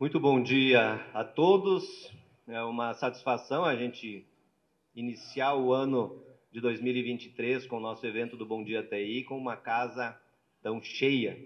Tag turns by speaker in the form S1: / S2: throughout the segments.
S1: Muito bom dia a todos. É uma satisfação a gente iniciar o ano de 2023 com o nosso evento do Bom Dia TI com uma casa tão cheia.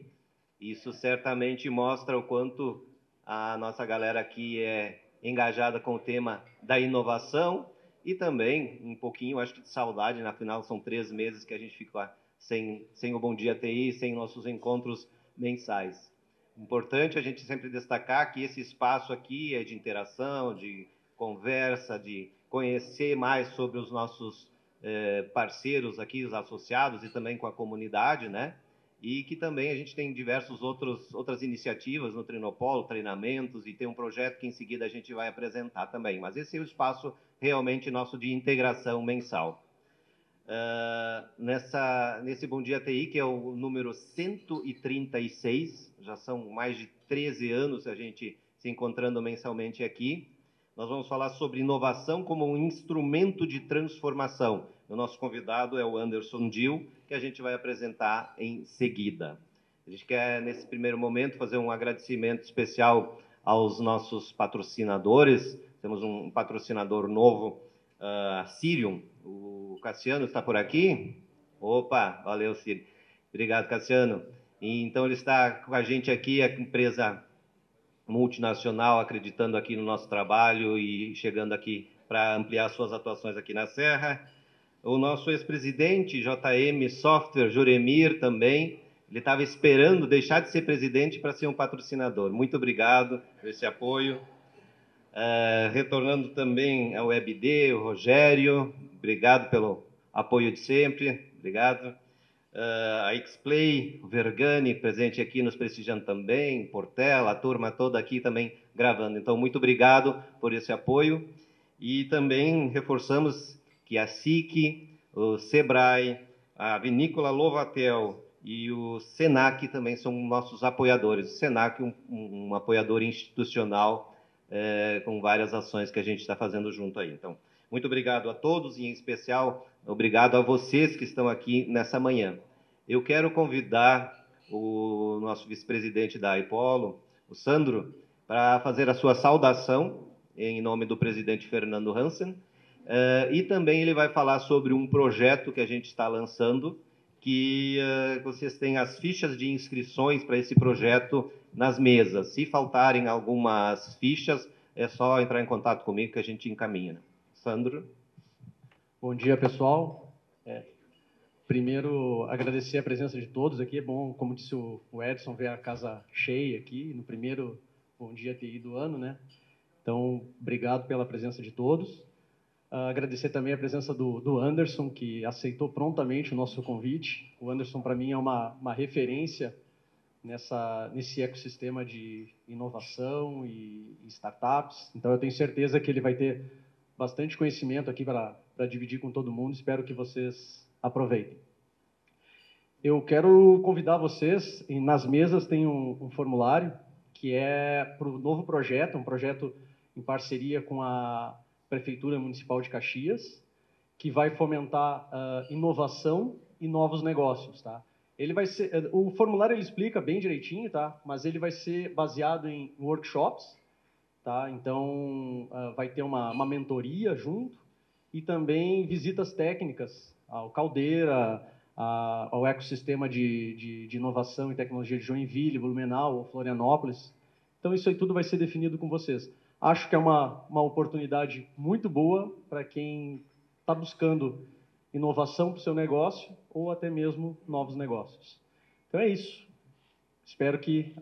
S1: Isso certamente mostra o quanto a nossa galera aqui é engajada com o tema da inovação e também um pouquinho, acho que de saudade, na final são 3 meses que a gente fica sem o Bom Dia TI, sem nossos encontros mensais. Importante a gente sempre destacar que esse espaço aqui é de interação, de conversa, de conhecer mais sobre os nossos parceiros aqui, os associados e também com a comunidade, né? E que também a gente tem outras iniciativas no Trinopolo, treinamentos, e tem um projeto que em seguida a gente vai apresentar também. Mas esse é o espaço realmente nosso de integração mensal. Nesse Bom Dia TI, que é o número 136, já são mais de 13 anos a gente se encontrando mensalmente aqui. Nós vamos falar sobre inovação como um instrumento de transformação. O nosso convidado é o Anderson Dil, que a gente vai apresentar em seguida. A gente quer, nesse primeiro momento, fazer um agradecimento especial aos nossos patrocinadores. Temos um patrocinador novo, a Sirium. O Cassiano está por aqui? Opa, valeu, Círio. Obrigado, Cassiano. Então, ele está com a gente aqui, a empresa multinacional, acreditando aqui no nosso trabalho e chegando aqui para ampliar suas atuações aqui na Serra. O nosso ex-presidente, JM Software, Juremir, também. Ele estava esperando deixar de ser presidente para ser um patrocinador. Muito obrigado por esse apoio. Retornando também ao WebD, o Rogério, obrigado pelo apoio de sempre, obrigado. A Xplay, o Vergani, presente aqui nos prestigiando também, Portela, a turma toda aqui também gravando. Então, muito obrigado por esse apoio. E também reforçamos que a SIC, o Sebrae, a Vinícola Lovatel e o Senac também são nossos apoiadores. O Senac, um apoiador institucional com várias ações que a gente está fazendo junto aí. Então, muito obrigado a todos e, em especial, obrigado a vocês que estão aqui nessa manhã. Eu quero convidar o nosso vice-presidente da Aipolo, o Sandro, para fazer a sua saudação em nome do presidente Fernando Hansen, e também ele vai falar sobre um projeto que a gente está lançando, que vocês têm as fichas de inscrições para esse projeto nas mesas. Se faltarem algumas fichas, é só entrar em contato comigo que a gente encaminha. Sandro?
S2: Bom dia, pessoal. Primeiro, agradecer a presença de todos aqui. É bom, como disse o Edson, ver a casa cheia aqui no primeiro Bom Dia TI do ano, né? Então, obrigado pela presença de todos. Agradecer também a presença do Anderson, que aceitou prontamente o nosso convite. O Anderson, para mim, é uma referência nesse ecossistema de inovação e startups. Então, eu tenho certeza que ele vai ter bastante conhecimento aqui para dividir com todo mundo. Espero que vocês aproveitem. Eu quero convidar vocês, nas mesas tem um formulário que é para o novo projeto, um projeto em parceria com a Prefeitura Municipal de Caxias, que vai fomentar inovação e novos negócios, tá? Ele vai ser, o formulário ele explica bem direitinho, tá? Mas ele vai ser baseado em workshops, tá? Então vai ter uma mentoria junto e também visitas técnicas ao Caldeira, ao ecossistema de inovação e tecnologia de Joinville, Blumenau ou Florianópolis. Então isso aí tudo vai ser definido com vocês. Acho que é uma oportunidade muito boa para quem está buscando inovação para o seu negócio ou até mesmo novos negócios. Então é isso. Espero que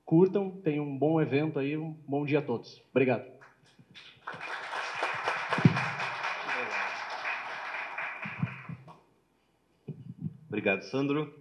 S2: curtam, tenham um bom evento aí, um bom dia a todos. Obrigado.
S1: Obrigado, Sandro.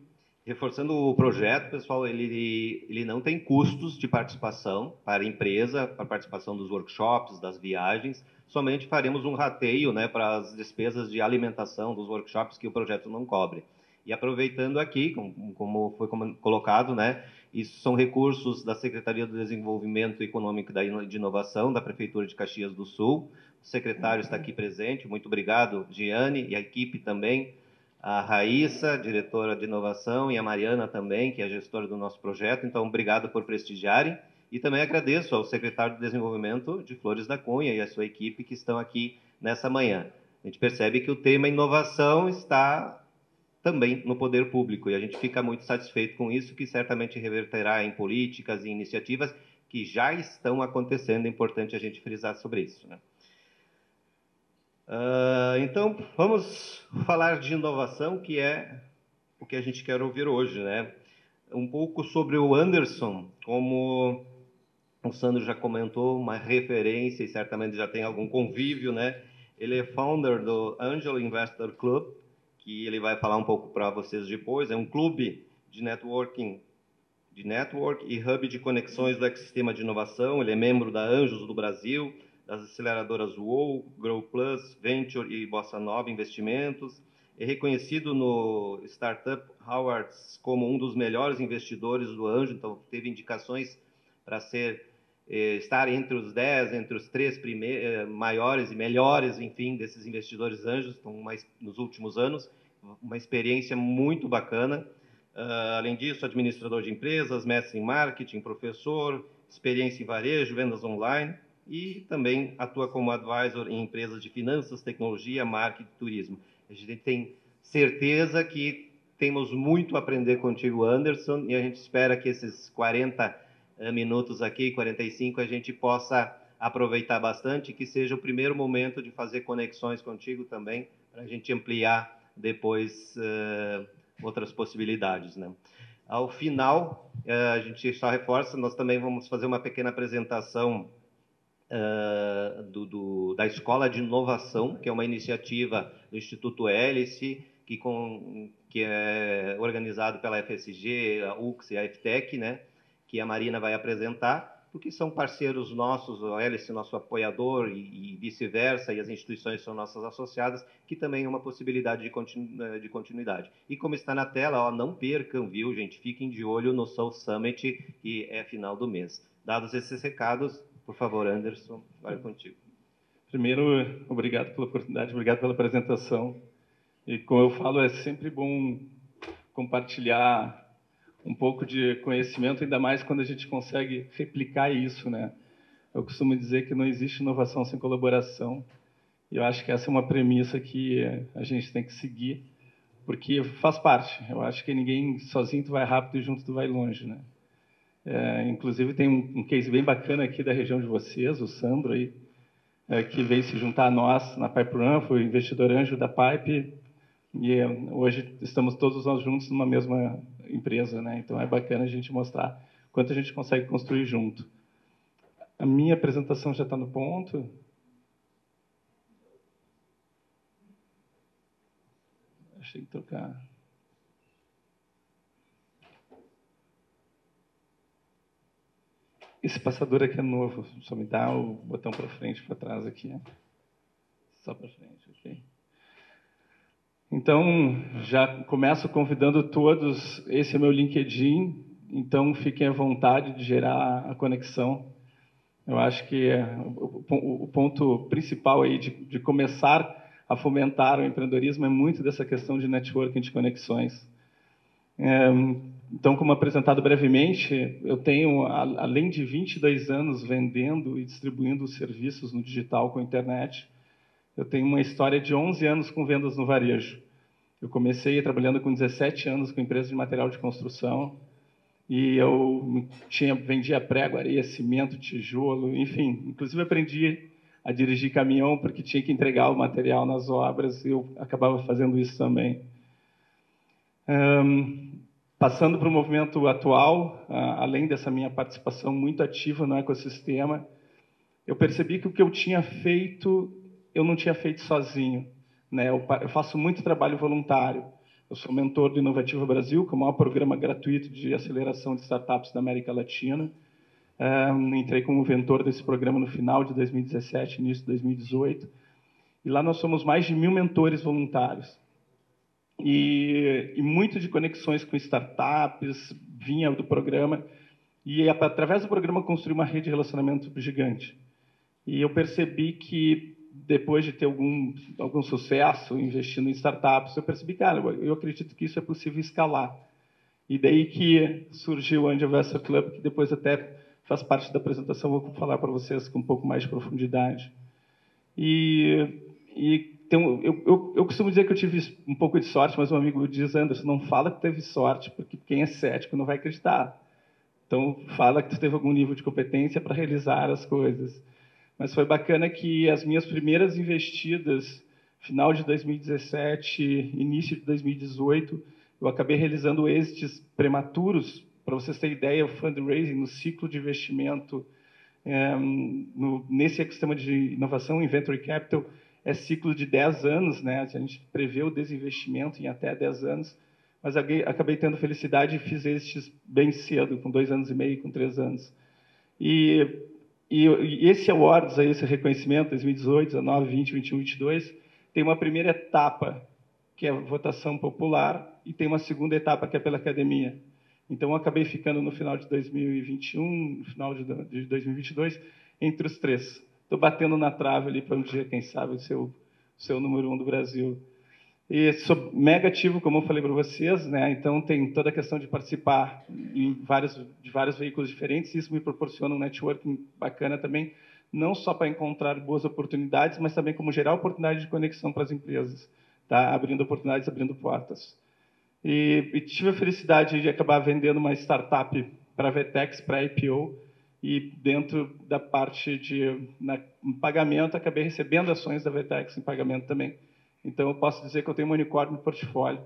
S1: Reforçando o projeto, pessoal, ele não tem custos de participação para a empresa, para a participação dos workshops, das viagens. Somente faremos um rateio, né, para as despesas de alimentação dos workshops que o projeto não cobre. E aproveitando aqui, como foi colocado, né, isso são recursos da Secretaria do Desenvolvimento Econômico e de Inovação da Prefeitura de Caxias do Sul. O secretário está aqui presente. Muito obrigado, Giane, e a equipe também. A Raíssa, diretora de inovação, e a Mariana também, que é a gestora do nosso projeto. Então, obrigado por prestigiarem. E também agradeço ao secretário de Desenvolvimento de Flores da Cunha e a sua equipe que estão aqui nessa manhã. A gente percebe que o tema inovação está também no poder público, e a gente fica muito satisfeito com isso, que certamente reverterá em políticas e iniciativas que já estão acontecendo. É importante a gente frisar sobre isso, né? Então, vamos falar de inovação, que é o que a gente quer ouvir hoje, né? Um pouco sobre o Anderson, como o Sandro já comentou, uma referência e certamente já tem algum convívio, né? Ele é founder do Angel Investor Club, que ele vai falar um pouco para vocês depois. É um clube de networking, e hub de conexões do ecossistema de inovação. Ele é membro da Anjos do Brasil, das aceleradoras UOL, Grow Plus, Venture e Bossa Nova Investimentos. É reconhecido no Startup Awards como um dos melhores investidores do Anjo, então teve indicações para estar entre os 10, entre os 3 maiores e melhores, enfim, desses investidores anjos, nos últimos anos. Uma experiência muito bacana. Além disso, administrador de empresas, mestre em marketing, professor, experiência em varejo, vendas online, e também atua como advisor em empresas de finanças, tecnologia, marketing e turismo. A gente tem certeza que temos muito a aprender contigo, Anderson, e a gente espera que esses 40 minutos aqui, 45, a gente possa aproveitar bastante, que seja o primeiro momento de fazer conexões contigo também, para a gente ampliar depois outras possibilidades, né? Ao final, a gente só reforça, nós também vamos fazer uma pequena apresentação da Escola de Inovação, que é uma iniciativa do Instituto Hélice, que é organizado pela FSG, a UX e a FTEC, né? Que a Marina vai apresentar, porque são parceiros nossos, o Hélice, nosso apoiador, e vice-versa, e as instituições são nossas associadas, que também é uma possibilidade de continuidade. E como está na tela, ó, não percam, viu, gente? Fiquem de olho no Soul Summit, que é final do mês. Dados esses recados, por favor, Anderson, vai contigo.
S3: Primeiro, obrigado pela oportunidade, obrigado pela apresentação. E como eu falo, é sempre bom compartilhar um pouco de conhecimento, ainda mais quando a gente consegue replicar isso, né? Eu costumo dizer que não existe inovação sem colaboração. E eu acho que essa é uma premissa que a gente tem que seguir, porque faz parte. Eu acho que ninguém sozinho tu vai rápido e junto tu vai longe, né? Inclusive tem um case bem bacana aqui da região de vocês, o Sandro aí, que veio se juntar a nós na Pipe Run, foi o investidor anjo da Pipe, e hoje estamos todos nós juntos numa mesma empresa, né? Então é bacana a gente mostrar quanto a gente consegue construir junto. A minha apresentação já está no ponto. Achei que trocar. Esse passador aqui é novo, só me dá o botão para frente e para trás aqui. Só para frente, ok. Então, já começo convidando todos, esse é meu LinkedIn, então fiquem à vontade de gerar a conexão. Eu acho que o ponto principal aí de começar a fomentar o empreendedorismo é muito dessa questão de networking, de conexões. Então, como apresentado brevemente, eu tenho, além de 22 anos vendendo e distribuindo serviços no digital com a internet, eu tenho uma história de 11 anos com vendas no varejo. Eu comecei trabalhando com 17 anos com empresa de material de construção e eu vendia prego, areia, cimento, tijolo, enfim. Inclusive aprendi a dirigir caminhão porque tinha que entregar o material nas obras e eu acabava fazendo isso também. Passando para o movimento atual, além dessa minha participação muito ativa no ecossistema, eu percebi que o que eu tinha feito, eu não tinha feito sozinho, né? Eu faço muito trabalho voluntário. Eu sou mentor do Inovativa Brasil, que é o maior programa gratuito de aceleração de startups da América Latina. Entrei como mentor desse programa no final de 2017, início de 2018. E lá nós somos mais de 1.000 mentores voluntários. E muito de conexões com startups vinha do programa. E, através do programa, construí uma rede de relacionamento gigante. E eu percebi que, depois de ter algum sucesso investindo em startups, eu percebi, cara, eu acredito que isso é possível escalar. E daí que surgiu o Angel Investor Club, que depois até faz parte da apresentação, vou falar para vocês com um pouco mais de profundidade. Então, eu costumo dizer que eu tive um pouco de sorte, mas um amigo diz, Anderson, não fala que teve sorte, porque quem é cético não vai acreditar. Então, fala que tu teve algum nível de competência para realizar as coisas. Mas foi bacana que as minhas primeiras investidas, final de 2017, início de 2018, eu acabei realizando exits prematuros. Para vocês terem ideia, o fundraising, no ciclo de investimento, nesse ecossistema de inovação, em Venture Capital, é ciclo de 10 anos, né? A gente prevê o desinvestimento em até 10 anos, mas acabei tendo felicidade e fiz exits bem cedo, com 2 anos e meio, com 3 anos. E esse awards, esse reconhecimento, 2018, 19, 20, 21, 22, tem uma primeira etapa, que é a votação popular, e tem uma segunda etapa, que é pela academia. Então, eu acabei ficando no final de 2021, no final de 2022, entre os 3. Estou batendo na trave ali para um dia, quem sabe, ser o número 1 do Brasil. E sou mega ativo, como eu falei para vocês, né? Então tem toda a questão de participar de vários veículos diferentes, e isso me proporciona um networking bacana também, não só para encontrar boas oportunidades, mas também como gerar oportunidade de conexão para as empresas, tá? Abrindo oportunidades, abrindo portas. E tive a felicidade de acabar vendendo uma startup para a Vetex, para a IPO, e dentro da parte de pagamento, acabei recebendo ações da Vetex em pagamento também. Então, eu posso dizer que eu tenho um unicórnio no portfólio,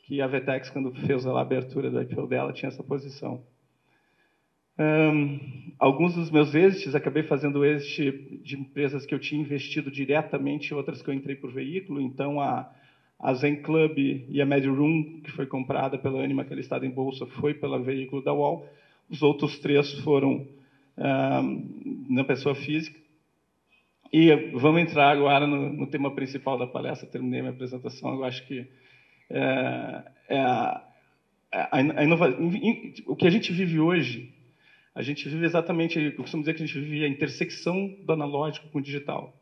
S3: que a Vetex, quando fez a abertura do IPO dela, tinha essa posição. Alguns dos meus exits, acabei fazendo exit de empresas que eu tinha investido diretamente, outras que eu entrei por veículo. Então, a Zen Club e a MediRoom, que foi comprada pela Anima, que é listada em bolsa, foi pela veículo da UOL. Os outros 3 foram na pessoa física. E vamos entrar agora no tema principal da palestra. Terminei minha apresentação. Eu acho que o que a gente vive hoje, a gente vive exatamente, eu costumo dizer que a gente vive a intersecção do analógico com o digital.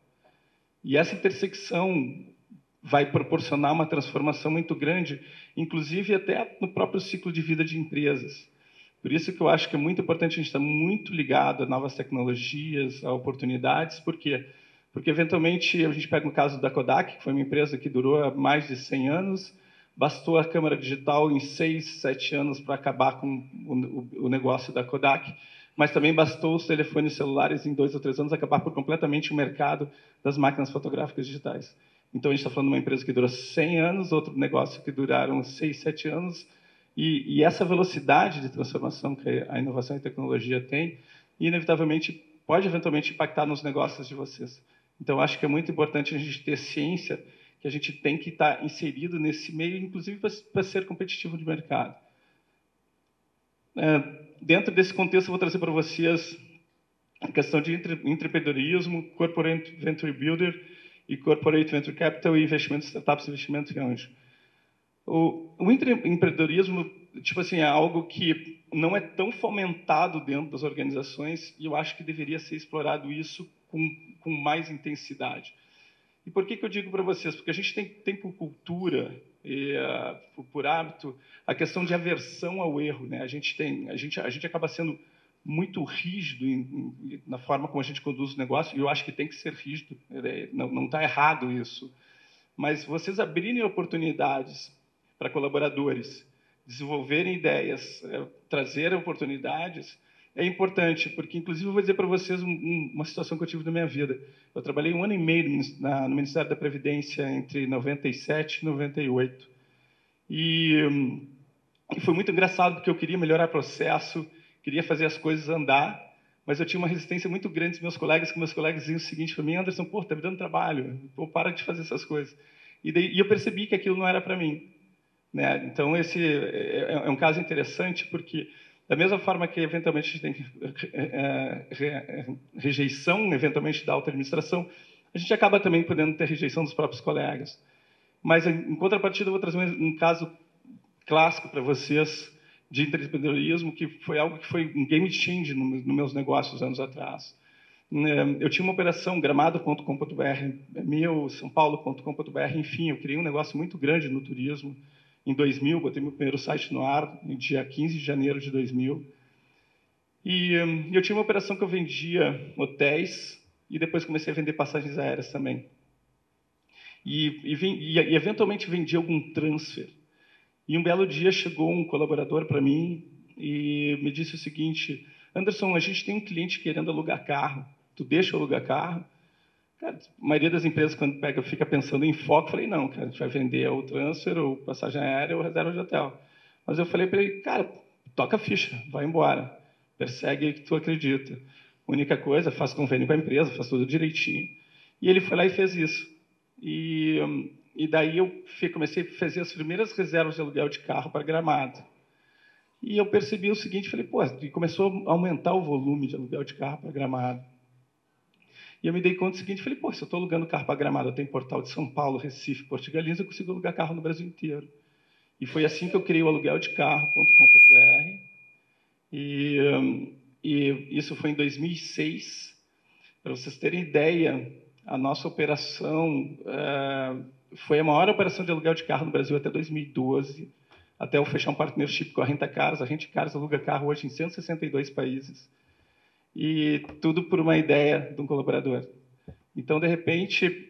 S3: E essa intersecção vai proporcionar uma transformação muito grande, inclusive até no próprio ciclo de vida de empresas. Por isso que eu acho que é muito importante a gente estar muito ligado a novas tecnologias, a oportunidades. Por quê? Porque, eventualmente, a gente pega o caso da Kodak, que foi uma empresa que durou mais de 100 anos, bastou a câmera digital em 6, 7 anos para acabar com o negócio da Kodak, mas também bastou os telefones celulares em 2 ou 3 anos acabar por completamente o mercado das máquinas fotográficas digitais. Então, a gente está falando de uma empresa que durou 100 anos, outro negócio que duraram 6, 7 anos, e essa velocidade de transformação que a inovação e a tecnologia tem, inevitavelmente, pode eventualmente impactar nos negócios de vocês. Então, acho que é muito importante a gente ter ciência que a gente tem que estar inserido nesse meio, inclusive para ser competitivo de mercado. Dentro desse contexto, eu vou trazer para vocês a questão de empreendedorismo, Corporate Venture Builder e Corporate Venture Capital e investimento em startups e investimento em anjo. O empreendedorismo, tipo assim, é algo que não é tão fomentado dentro das organizações, e eu acho que deveria ser explorado isso com mais intensidade. E por que eu digo para vocês? Porque a gente tem por cultura e por hábito a questão de aversão ao erro, né? A gente acaba sendo muito rígido na forma como a gente conduz o negócio, e eu acho que tem que ser rígido, não está errado isso. Mas vocês abrirem oportunidades para colaboradores, desenvolverem ideias, trazer oportunidades, é importante, porque, inclusive, eu vou dizer para vocês uma situação que eu tive na minha vida. Eu trabalhei 1 ano e meio no Ministério da Previdência entre 97 e 98. E foi muito engraçado, porque eu queria melhorar o processo, queria fazer as coisas andar, mas eu tinha uma resistência muito grande dos meus colegas, que meus colegas diziam o seguinte para mim: Anderson, pô, tá me dando trabalho, pô, para de fazer essas coisas. E eu percebi que aquilo não era para mim, né? Então, esse é um caso interessante, porque, da mesma forma que, eventualmente, a gente tem rejeição, eventualmente, da alta administração, a gente acaba também podendo ter rejeição dos próprios colegas. Mas, em contrapartida, eu vou trazer um caso clássico para vocês de empreendedorismo, que foi algo que foi um game change nos meus negócios anos atrás. Eu tinha uma operação, gramado.com.br, meu, sãopaulo.com.br, enfim, eu criei um negócio muito grande no turismo. Em 2000, botei meu primeiro site no ar, no dia 15 de janeiro de 2000. E eu tinha uma operação que eu vendia hotéis e depois comecei a vender passagens aéreas também. E eventualmente vendi algum transfer. E um belo dia chegou um colaborador para mim e me disse o seguinte: Anderson, a gente tem um cliente querendo alugar carro. Tu deixa eu alugar carro? Cara, a maioria das empresas, quando pega, fica pensando em foco. Falei, não, cara, a gente vai vender ou transfer, ou passagem aérea, ou reserva de hotel. Mas eu falei para ele, cara, toca a ficha, vai embora. Persegue o que tu acredita. Única coisa, faz convênio com a empresa, faz tudo direitinho. E ele foi lá e fez isso. E daí eu comecei a fazer as primeiras reservas de aluguel de carro para Gramado. E eu percebi o seguinte, falei, pô, e começou a aumentar o volume de aluguel de carro para Gramado. E eu me dei conta do seguinte, falei, pô, se eu estou alugando carro para Gramado, eu tenho portal de São Paulo, Recife, Porto de Galinhas, eu consigo alugar carro no Brasil inteiro. E foi assim que eu criei o alugueldecarro.com.br. E isso foi em 2006. Para vocês terem ideia, a nossa operação foi a maior operação de aluguel de carro no Brasil até 2012, até eu fechar um partnership com a Renta Cars. A Renta Cars aluga carro hoje em 162 países. E tudo por uma ideia de um colaborador. Então, de repente,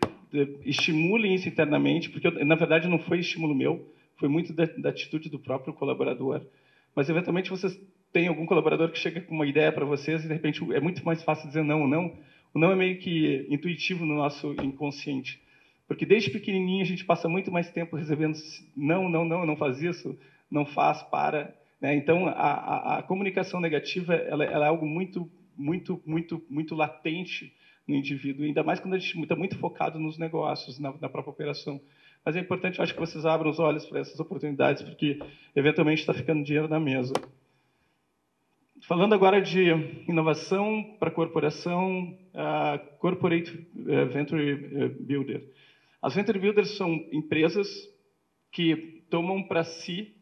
S3: estimulem isso internamente, porque, na verdade, não foi estímulo meu, foi muito da atitude do próprio colaborador. Mas, eventualmente, vocês têm algum colaborador que chega com uma ideia para vocês e, de repente, é muito mais fácil dizer não ou não. O não é meio que intuitivo no nosso inconsciente. Porque, desde pequenininho, a gente passa muito mais tempo recebendo não, não, não, não faz isso, não faz, para. Né? Então, a comunicação negativa ela é algo muito latente no indivíduo, ainda mais quando a gente está muito focado nos negócios, na própria operação. Mas é importante, eu acho que vocês abram os olhos para essas oportunidades, porque eventualmente está ficando dinheiro na mesa. Falando agora de inovação para corporação, a Corporate Venture Builder. As Venture Builders são empresas que tomam para si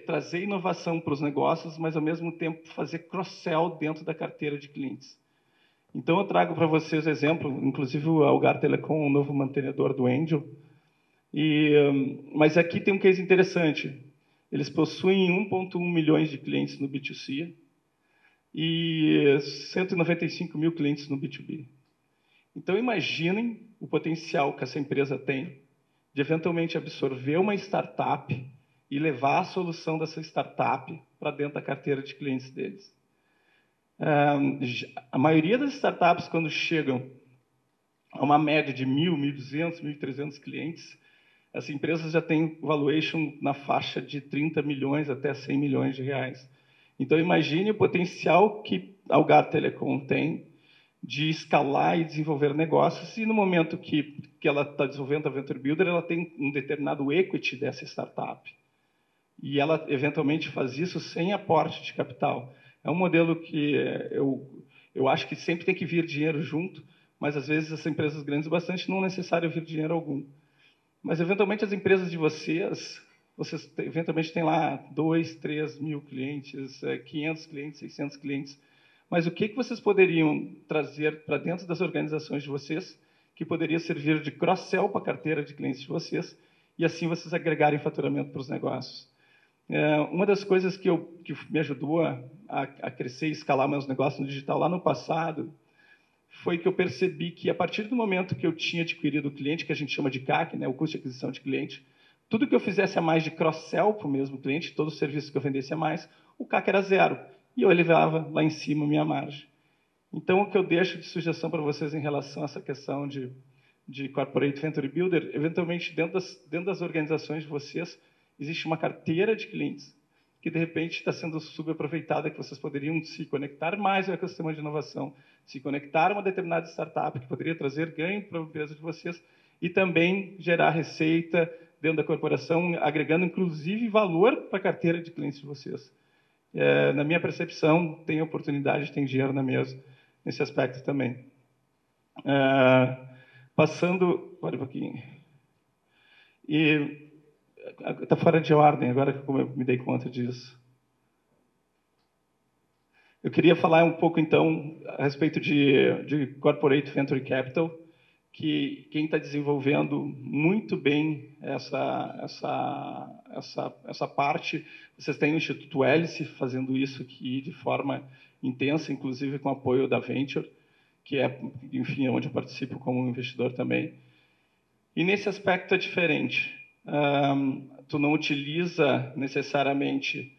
S3: trazer inovação para os negócios, mas, ao mesmo tempo, fazer cross-sell dentro da carteira de clientes. Então, eu trago para vocês exemplo, inclusive o Algar Telecom, o novo mantenedor do Angel. Mas aqui tem um case interessante. Eles possuem 1,1 milhões de clientes no B2C e 195 mil clientes no B2B. Então, imaginem o potencial que essa empresa tem de, eventualmente, absorver uma startup e levar a solução dessa startup para dentro da carteira de clientes deles. A maioria das startups, quando chegam a uma média de 1.000, 1.200, 1.300 clientes, as empresas já têm valuation na faixa de 30 milhões até 100 milhões de reais. Então, imagine o potencial que a Algar Telecom tem de escalar e desenvolver negócios, e no momento que ela está desenvolvendo a Venture Builder, ela tem um determinado equity dessa startup. E ela, eventualmente, faz isso sem aporte de capital. É um modelo que eu acho que sempre tem que vir dinheiro junto, mas, às vezes, as empresas grandes, bastante, não é necessário vir dinheiro algum. Mas, eventualmente, as empresas de vocês eventualmente têm lá 2, 3 mil clientes, 500 clientes, 600 clientes. Mas o que vocês poderiam trazer para dentro das organizações de vocês que poderia servir de cross-sell para a carteira de clientes de vocês e, assim, vocês agregarem faturamento para os negócios? Uma das coisas que me ajudou a crescer e escalar meus negócios no digital lá no passado foi que eu percebi que, a partir do momento que eu tinha adquirido o cliente, que a gente chama de CAC, né, o custo de aquisição de cliente, tudo que eu fizesse a mais de cross-sell para o mesmo cliente, todos os serviços que eu vendesse a mais, o CAC era 0. E eu elevava lá em cima a minha margem. Então, o que eu deixo de sugestão para vocês em relação a essa questão de Corporate Venture Builder, eventualmente, dentro das organizações de vocês, existe uma carteira de clientes que, de repente, está sendo subaproveitada, que vocês poderiam se conectar mais ao ecossistema de inovação, se conectar a uma determinada startup que poderia trazer ganho para a empresa de vocês e também gerar receita dentro da corporação, agregando, inclusive, valor para a carteira de clientes de vocês. Na minha percepção, tem oportunidade, tem dinheiro na mesa nesse aspecto também. Passando... Olha um pouquinho. Está fora de ordem, agora que eu me dei conta disso. Eu queria falar um pouco, então, a respeito de Corporate Venture Capital, que quem está desenvolvendo muito bem essa parte, vocês têm o Instituto Hélice fazendo isso aqui de forma intensa, inclusive com apoio da Venture, que é, enfim, onde eu participo como investidor também. E nesse aspecto é diferente. Tu não utiliza necessariamente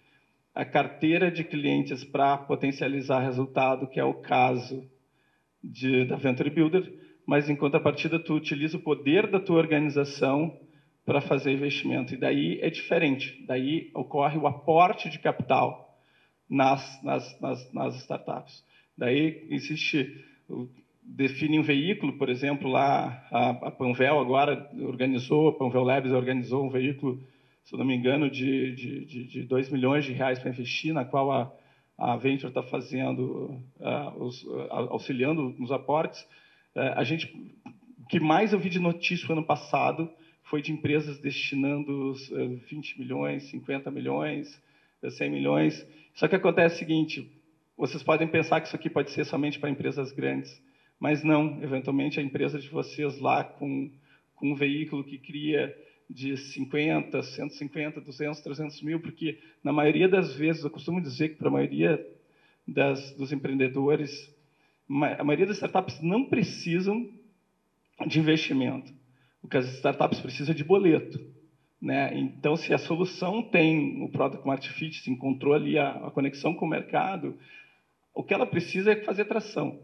S3: a carteira de clientes para potencializar resultado, que é o caso da Venture Builder, mas em contrapartida tu utiliza o poder da tua organização para fazer investimento. E daí é diferente. Daí ocorre o aporte de capital nas startups. Daí existe, define um veículo, por exemplo, lá a Panvel agora organizou, a Panvel Labs organizou um veículo, se eu não me engano, de 2 milhões de reais para investir, na qual a Venture está fazendo, auxiliando nos aportes. O que mais eu vi de notícia no ano passado foi de empresas destinando 20 milhões, 50 milhões, 100 milhões. Só que acontece o seguinte, vocês podem pensar que isso aqui pode ser somente para empresas grandes, mas não, eventualmente a empresa de vocês lá com um veículo que cria de 50, 150, 200, 300 mil, porque na maioria das vezes, eu costumo dizer que para a maioria dos empreendedores, a maioria das startups não precisam de investimento. O que as startups precisam é de boleto, né? Então, se a solução tem o Product Market Fit, se encontrou ali a conexão com o mercado, o que ela precisa é fazer tração.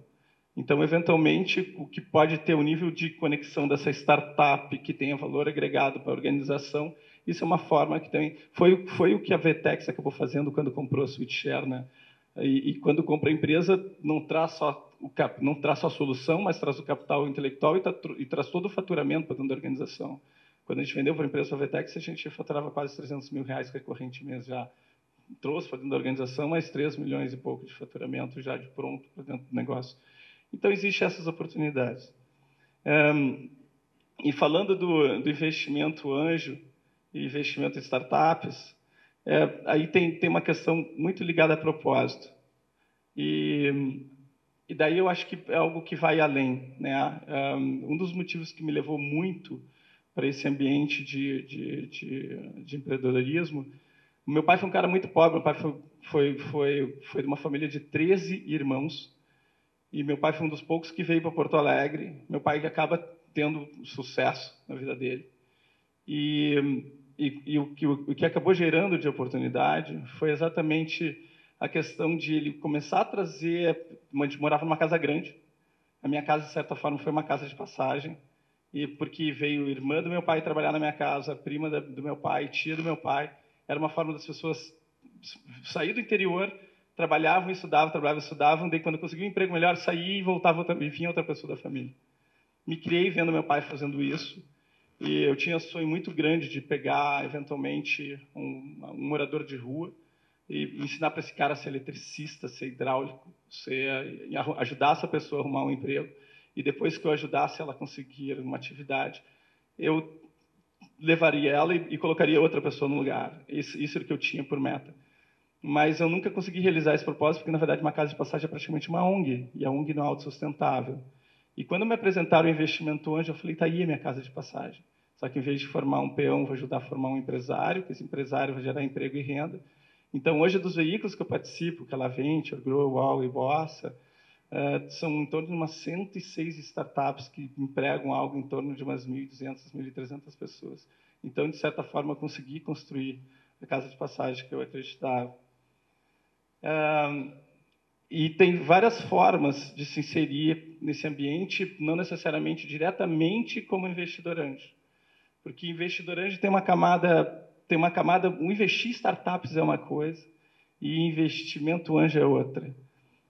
S3: Então, eventualmente, o que pode ter o nível de conexão dessa startup que tenha valor agregado para a organização, isso é uma forma que também... Foi o que a Vtex acabou fazendo quando comprou a SweetShare, né? E quando compra a empresa, não traz só a solução, mas traz o capital intelectual e traz todo o faturamento para dentro da organização. Quando a gente vendeu para a empresa Vetex, a gente faturava quase 300 mil reais recorrentemente já. Trouxe para dentro da organização mais 3 milhões e pouco de faturamento já de pronto para dentro do negócio. Então, existem essas oportunidades. E falando do investimento anjo e investimento em startups, aí tem uma questão muito ligada a propósito. E daí eu acho que é algo que vai além, né? Um dos motivos que me levou muito para esse ambiente de empreendedorismo, o meu pai foi um cara muito pobre, meu pai foi de uma família de 13 irmãos, e meu pai foi um dos poucos que veio para Porto Alegre, meu pai que acaba tendo sucesso na vida dele. E o que acabou gerando de oportunidade foi exatamente a questão de ele começar a trazer... A gente morava numa casa grande. A minha casa, de certa forma, foi uma casa de passagem. E porque veio irmã do meu pai trabalhar na minha casa, prima do meu pai, tia do meu pai. Era uma forma das pessoas sair do interior, trabalhavam e estudavam. Daí, quando conseguiam um emprego melhor, saía e voltava e vinha outra pessoa da família. Me criei vendo meu pai fazendo isso. E eu tinha um sonho muito grande de pegar, eventualmente, um morador de rua e ensinar para esse cara a ser eletricista, ser hidráulico, ajudar essa pessoa a arrumar um emprego. E depois que eu ajudasse ela a conseguir uma atividade, eu levaria ela e colocaria outra pessoa no lugar. Isso era o que eu tinha por meta. Mas eu nunca consegui realizar esse propósito, porque, na verdade, uma casa de passagem é praticamente uma ONG, e a ONG não é autossustentável. E quando me apresentaram o investimento anjo, eu falei, tá aí a minha casa de passagem. Só que, em vez de formar um peão, vou ajudar a formar um empresário, que esse empresário vai gerar emprego e renda. Então, hoje, dos veículos que eu participo, que é a Venture, Grow, Wall e Bossa, são em torno de umas 106 startups que empregam algo em torno de umas 1.200, 1.300 pessoas. Então, de certa forma, eu consegui construir a casa de passagem que eu acreditava. E tem várias formas de se inserir nesse ambiente, não necessariamente diretamente como investidor anjo. Porque investidor anjo tem uma camada, investir em startups é uma coisa e investimento anjo é outra.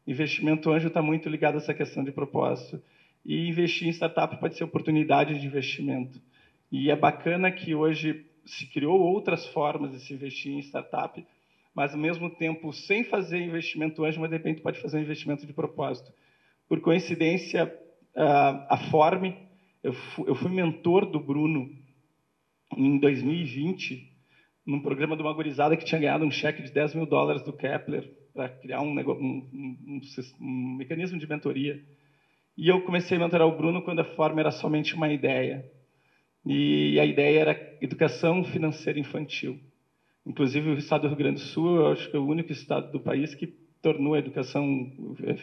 S3: Investimento anjo está muito ligado a essa questão de propósito. E investir em startup pode ser oportunidade de investimento. E é bacana que hoje se criou outras formas de se investir em startup, mas, ao mesmo tempo, sem fazer investimento anjo, mas, de repente, pode fazer um investimento de propósito. Por coincidência, a Forme, eu fui mentor do Bruno em 2020, num programa de uma gurizada que tinha ganhado um cheque de $10 mil do Kepler para criar um mecanismo de mentoria. E eu comecei a mentorar o Bruno quando a forma era somente uma ideia. E a ideia era educação financeira infantil. Inclusive, o estado do Rio Grande do Sul, eu acho que é o único estado do país que tornou a educação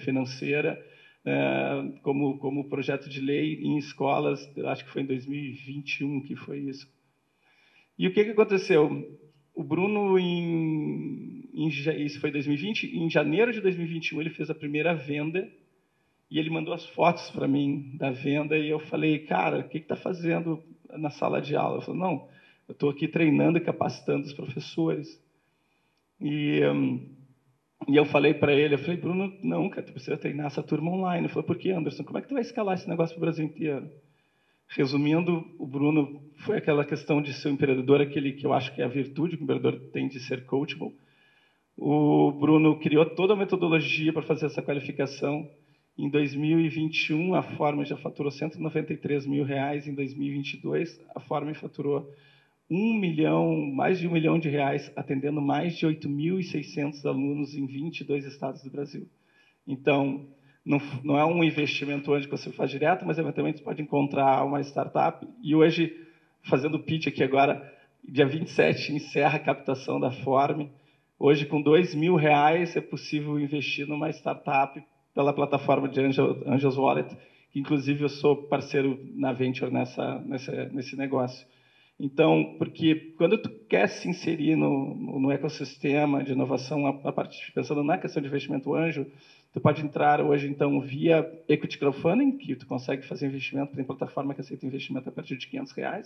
S3: financeira como projeto de lei em escolas. Acho que foi em 2021 que foi isso. E o que aconteceu? O Bruno, isso foi em 2020, em janeiro de 2021, ele fez a primeira venda e ele mandou as fotos para mim da venda e eu falei, cara, o que está fazendo na sala de aula? Ele falou, não, eu estou aqui treinando e capacitando os professores. E eu falei para ele, eu falei, Bruno, não, cara, tu precisa treinar essa turma online. Ele falou, por que, Anderson? Como é que tu vai escalar esse negócio para o Brasil inteiro? Resumindo, o Bruno foi aquela questão de ser um empreendedor, aquele que eu acho que é a virtude que o empreendedor tem de ser coachable. O Bruno criou toda a metodologia para fazer essa qualificação. Em 2021, a Forma já faturou R$193 mil. Em 2022, a Forma faturou mais de R$1 milhão, atendendo mais de 8.600 alunos em 22 estados do Brasil. Então, não é um investimento hoje que você faz direto, mas eventualmente você pode encontrar uma startup. E hoje, fazendo pitch aqui agora, dia 27 encerra a captação da Forme. Hoje, com R$2 mil, é possível investir numa startup pela plataforma de Angels Wallet, que inclusive eu sou parceiro na Venture nesse negócio. Então, porque quando tu quer se inserir no ecossistema de inovação, pensando na questão de investimento anjo, tu pode entrar hoje, então, via equity crowdfunding, que tu consegue fazer investimento, tem plataforma que aceita investimento a partir de R$500.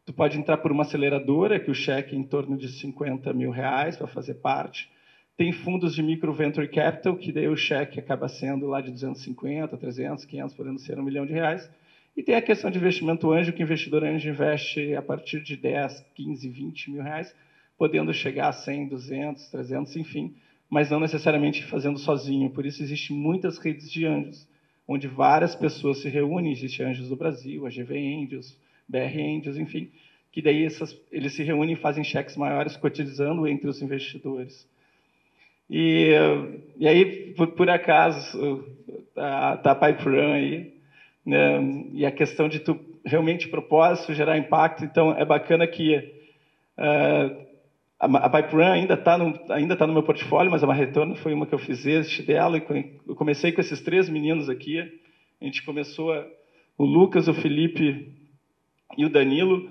S3: Tu pode entrar por uma aceleradora, que o cheque é em torno de R$50 mil para fazer parte. Tem fundos de micro venture capital, que daí o cheque acaba sendo lá de 250, 300, 500, podendo ser R$1 milhão. E tem a questão de investimento anjo, que o investidor anjo investe a partir de 10, 15, 20 mil reais, podendo chegar a 100, 200, 300, enfim, mas não necessariamente fazendo sozinho. Por isso, existem muitas redes de anjos, onde várias pessoas se reúnem. Existem anjos do Brasil, a GV Angels, BR Angels, enfim, que daí eles se reúnem e fazem cheques maiores, cotizando entre os investidores. E aí, por acaso, tá a Pipe Run aí, né? E a questão de tu realmente propósito, gerar impacto. Então, é bacana que a Pipe Run ainda está no meu portfólio, mas a Marretorno foi uma que eu fiz este dela. E eu comecei com esses 3 meninos aqui. A gente começou o Lucas, o Felipe e o Danilo.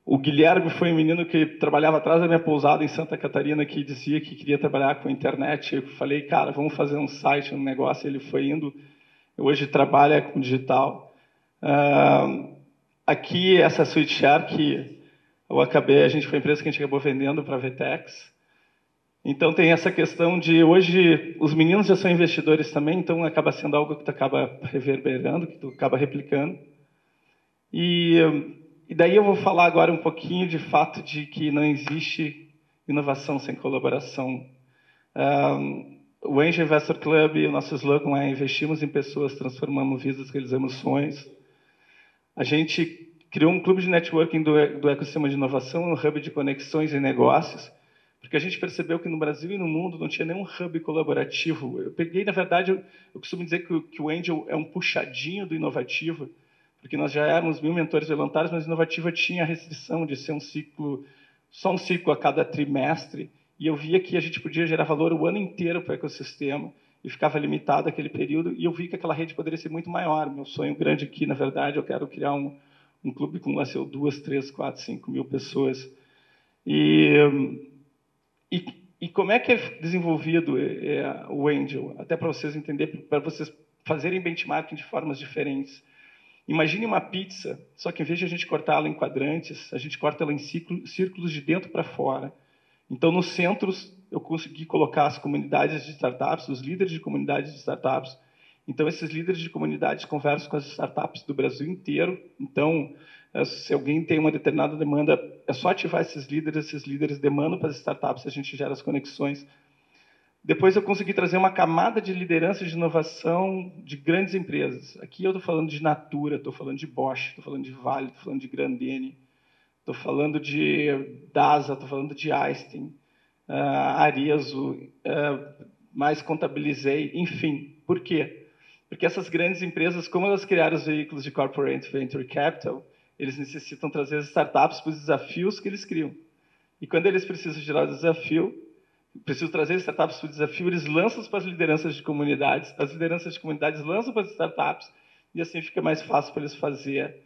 S3: O Guilherme foi um menino que trabalhava atrás da minha pousada em Santa Catarina, que dizia que queria trabalhar com a internet. Eu falei, cara, vamos fazer um site, um negócio. Ele foi indo. Hoje trabalha com digital. Aqui, essa SweetShare, que a gente foi a empresa que a gente acabou vendendo para a Vtex. Então, tem essa questão de, hoje, os meninos já são investidores também, então acaba sendo algo que tu acaba reverberando, que tu acaba replicando. E daí eu vou falar agora um pouquinho de fato de que não existe inovação sem colaboração. O Angel Investor Club, o nosso slogan é investimos em pessoas, transformamos vidas, realizamos sonhos. A gente criou um clube de networking do ecossistema de inovação, um hub de conexões e negócios, porque a gente percebeu que no Brasil e no mundo não tinha nenhum hub colaborativo. Eu peguei, na verdade, eu costumo dizer que o Angel é um puxadinho do inovativo, porque nós já éramos 1000 mentores voluntários, mas a inovativa tinha a restrição de ser só um ciclo a cada trimestre, e eu via que a gente podia gerar valor o ano inteiro para o ecossistema, e ficava limitado aquele período, e eu vi que aquela rede poderia ser muito maior. Meu sonho grande aqui, na verdade, eu quero criar um clube com 2, 3, 4, 5 mil pessoas. E como é que é desenvolvido o Angel? Até para vocês entenderem, para vocês fazerem benchmarking de formas diferentes. Imagine uma pizza, só que em vez de a gente cortar ela em quadrantes, a gente corta ela em círculos de dentro para fora. Então, nos centros, eu consegui colocar as comunidades de startups, os líderes de comunidades de startups. Então, esses líderes de comunidades conversam com as startups do Brasil inteiro. Então, se alguém tem uma determinada demanda, é só ativar esses líderes demandam para as startups, a gente gera as conexões. Depois eu consegui trazer uma camada de liderança de inovação de grandes empresas. Aqui eu estou falando de Natura, estou falando de Bosch, estou falando de Vale, estou falando de Grandene, estou falando de DASA, estou falando de Einstein, Arezzo, mais contabilizei, enfim. Por quê? Porque essas grandes empresas, como elas criaram os veículos de corporate venture capital, eles necessitam trazer as startups para os desafios que eles criam. E quando eles precisam gerar o desafio, precisam trazer startups para o desafio, eles lançam para as lideranças de comunidades, as lideranças de comunidades lançam para as startups, e assim fica mais fácil para eles fazer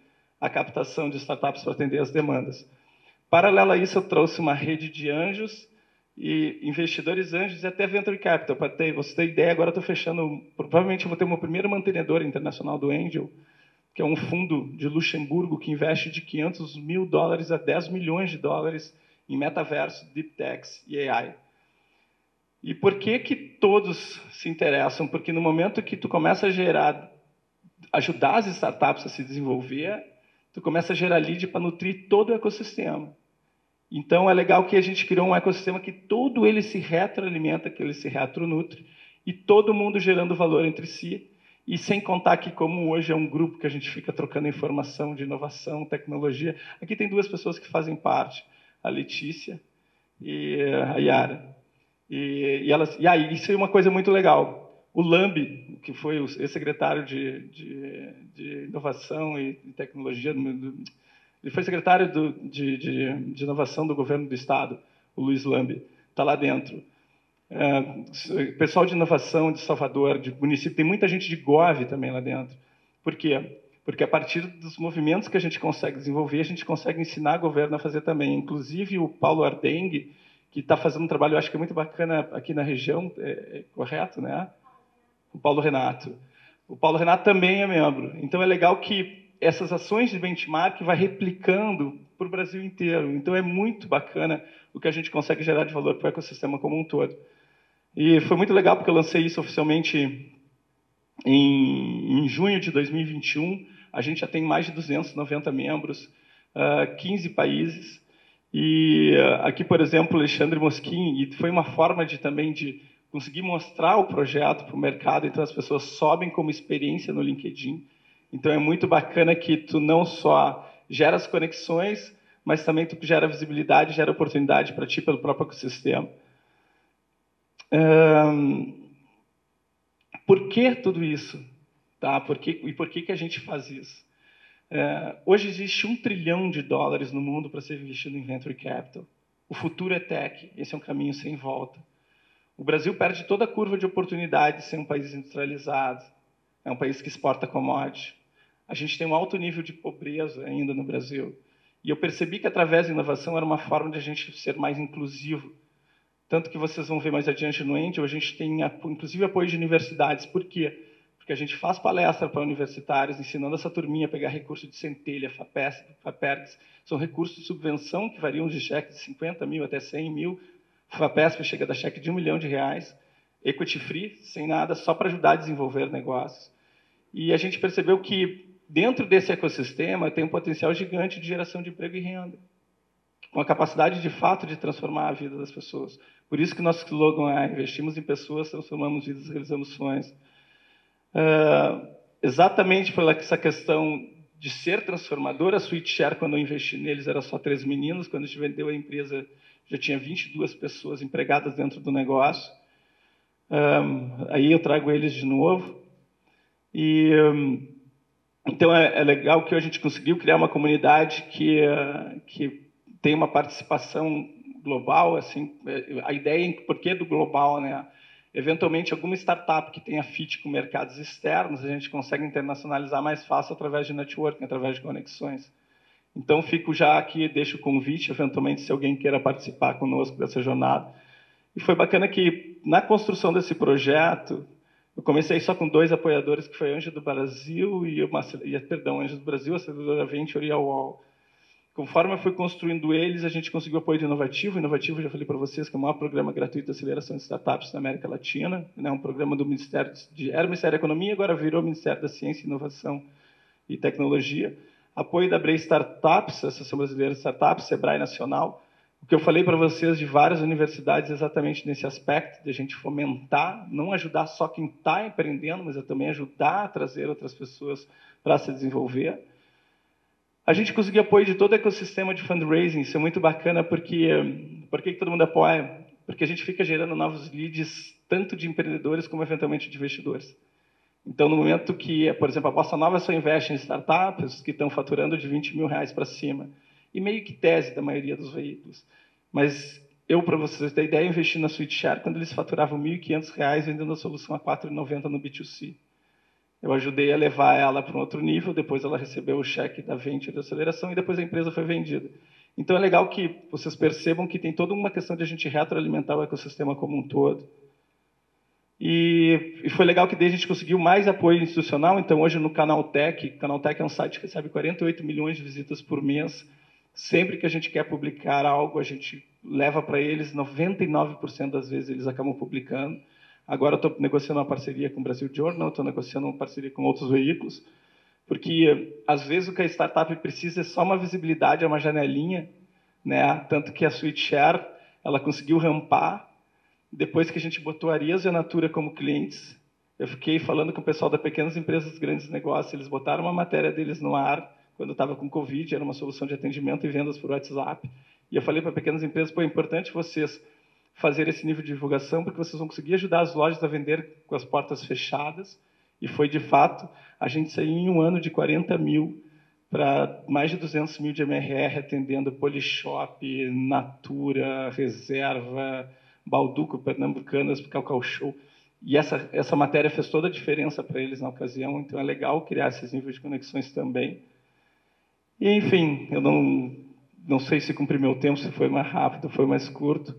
S3: a captação de startups para atender as demandas. Paralelo a isso, eu trouxe uma rede de anjos e investidores anjos e até venture capital. Para você ter ideia, agora estou fechando, provavelmente eu vou ter o meu primeiro mantenedor internacional do Angel, que é um fundo de Luxemburgo que investe de $500 mil a $10 milhões em metaverso, deep techs e AI. E por que que todos se interessam? Porque no momento que tu começa a gerar, ajudar as startups a se desenvolver, tu começa a gerar lead para nutrir todo o ecossistema. Então, é legal que a gente criou um ecossistema que todo ele se retroalimenta, que ele se retronutre, e todo mundo gerando valor entre si, e sem contar que, como hoje é um grupo que a gente fica trocando informação de inovação, tecnologia, aqui tem duas pessoas que fazem parte, a Letícia e a Yara. E aí, isso é uma coisa muito legal. O Lambi, que foi o ex-secretário de Inovação e Tecnologia, ele foi secretário de Inovação do Governo do Estado, o Luiz Lambi, está lá dentro. Pessoal de inovação de Salvador, de município, tem muita gente de Gov também lá dentro. Por quê? Porque a partir dos movimentos que a gente consegue desenvolver, a gente consegue ensinar o governo a fazer também. Inclusive o Paulo Ardengue, que está fazendo um trabalho, eu acho que é muito bacana aqui na região, é correto, né? O Paulo Renato. O Paulo Renato também é membro. Então é legal que essas ações de benchmark vai replicando para o Brasil inteiro. Então é muito bacana o que a gente consegue gerar de valor para o ecossistema como um todo. E foi muito legal porque eu lancei isso oficialmente em junho de 2021. A gente já tem mais de 290 membros, 15 países. E aqui, por exemplo, Alexandre Moschin, e foi uma forma também de conseguir mostrar o projeto para o mercado, então as pessoas sobem como experiência no LinkedIn. Então é muito bacana que tu não só gera as conexões, mas também tu gera visibilidade, gera oportunidade para ti pelo próprio ecossistema. Por que tudo isso? Tá? Por que a gente faz isso? Hoje existe $1 trilhão no mundo para ser investido em venture capital. O futuro é tech, esse é um caminho sem volta. O Brasil perde toda a curva de oportunidade de ser um país industrializado. É um país que exporta commodity. A gente tem um alto nível de pobreza ainda no Brasil. E eu percebi que, através da inovação, era uma forma de a gente ser mais inclusivo. Tanto que vocês vão ver mais adiante no Angel, a gente tem, inclusive, apoio de universidades. Por quê? Porque a gente faz palestra para universitários, ensinando essa turminha a pegar recurso de Centelha, FAPERGS. São recursos de subvenção que variam de cheque de 50 mil até 100 mil. FAPESP chega a dar cheque de R$1 milhão. Equity free, sem nada, só para ajudar a desenvolver negócios. E a gente percebeu que, dentro desse ecossistema, tem um potencial gigante de geração de emprego e renda, com a capacidade, de fato, de transformar a vida das pessoas. Por isso que nosso slogan é: investimos em pessoas, transformamos vidas, realizamos sonhos. Exatamente por essa questão de ser transformador, a SweetShare, quando eu investi neles, era só 3 meninos. Quando a gente vendeu a empresa, já tinha 22 pessoas empregadas dentro do negócio. Aí eu trago eles de novo. Então é legal que a gente conseguiu criar uma comunidade que tem uma participação global. Assim, a ideia, por que do global, né? Eventualmente, alguma startup que tenha fit com mercados externos, a gente consegue internacionalizar mais fácil através de networking, através de conexões. Então, fico já aqui, deixo o convite, eventualmente, se alguém queira participar conosco dessa jornada. E foi bacana que, na construção desse projeto, eu comecei só com 2 apoiadores, que foi Anjo do Brasil Anjo do Brasil, a aceleradora Venture e a UOL. Conforme eu fui construindo eles, a gente conseguiu apoio de Inovativo. Inovativo, já falei para vocês, que é o maior programa gratuito de aceleração de startups na América Latina. É um programa do Ministério era o Ministério da Economia, agora virou o Ministério da Ciência, Inovação e Tecnologia. Apoio da Bray Startups, Associação Brasileira de Startups, Sebrae Nacional. O que eu falei para vocês de várias universidades exatamente nesse aspecto, de a gente fomentar, não ajudar só quem está empreendendo, mas também ajudar a trazer outras pessoas para se desenvolver. A gente conseguiu apoio de todo o ecossistema de fundraising. Isso é muito bacana, porque por que todo mundo apoia? Porque a gente fica gerando novos leads, tanto de empreendedores como, eventualmente, de investidores. Então, no momento que, por exemplo, a Bossa Nova só investe em startups que estão faturando de R$ 20.000 para cima, e meio que tese da maioria dos veículos. Mas eu, para vocês terem ideia, investi na SweetShare quando eles faturavam R$ 1.500 vendendo a solução a R$ 4,90 no B2C. Eu ajudei a levar ela para um outro nível, depois ela recebeu o cheque da venture da aceleração e depois a empresa foi vendida. Então é legal que vocês percebam que tem toda uma questão de a gente retroalimentar o ecossistema como um todo. E foi legal que daí a gente conseguiu mais apoio institucional. Então hoje no Canaltech é um site que recebe 48 milhões de visitas por mês. Sempre que a gente quer publicar algo, a gente leva para eles, 99% das vezes eles acabam publicando. Agora eu estou negociando uma parceria com o Brasil Journal, estou negociando uma parceria com outros veículos, porque às vezes o que a startup precisa é só uma visibilidade, é uma janelinha, né? Tanto que a SweetShare, ela conseguiu rampar, depois que a gente botou a Arias e a Natura como clientes. Eu fiquei falando com o pessoal da Pequenas Empresas Grandes Negócios, eles botaram uma matéria deles no ar, quando estava com Covid, era uma solução de atendimento e vendas por WhatsApp. E eu falei para pequenas empresas, pô, é importante vocês fazer esse nível de divulgação, porque vocês vão conseguir ajudar as lojas a vender com as portas fechadas. E foi, de fato, a gente saiu em um ano de 40 mil para mais de 200 mil de MRR, atendendo Polishop, Natura, Reserva, Balduco, Pernambucanas, Cacau Show. E essa matéria fez toda a diferença para eles na ocasião, então é legal criar esses níveis de conexões também. E, enfim, eu não sei se cumpri meu tempo, se foi mais rápido, foi mais curto,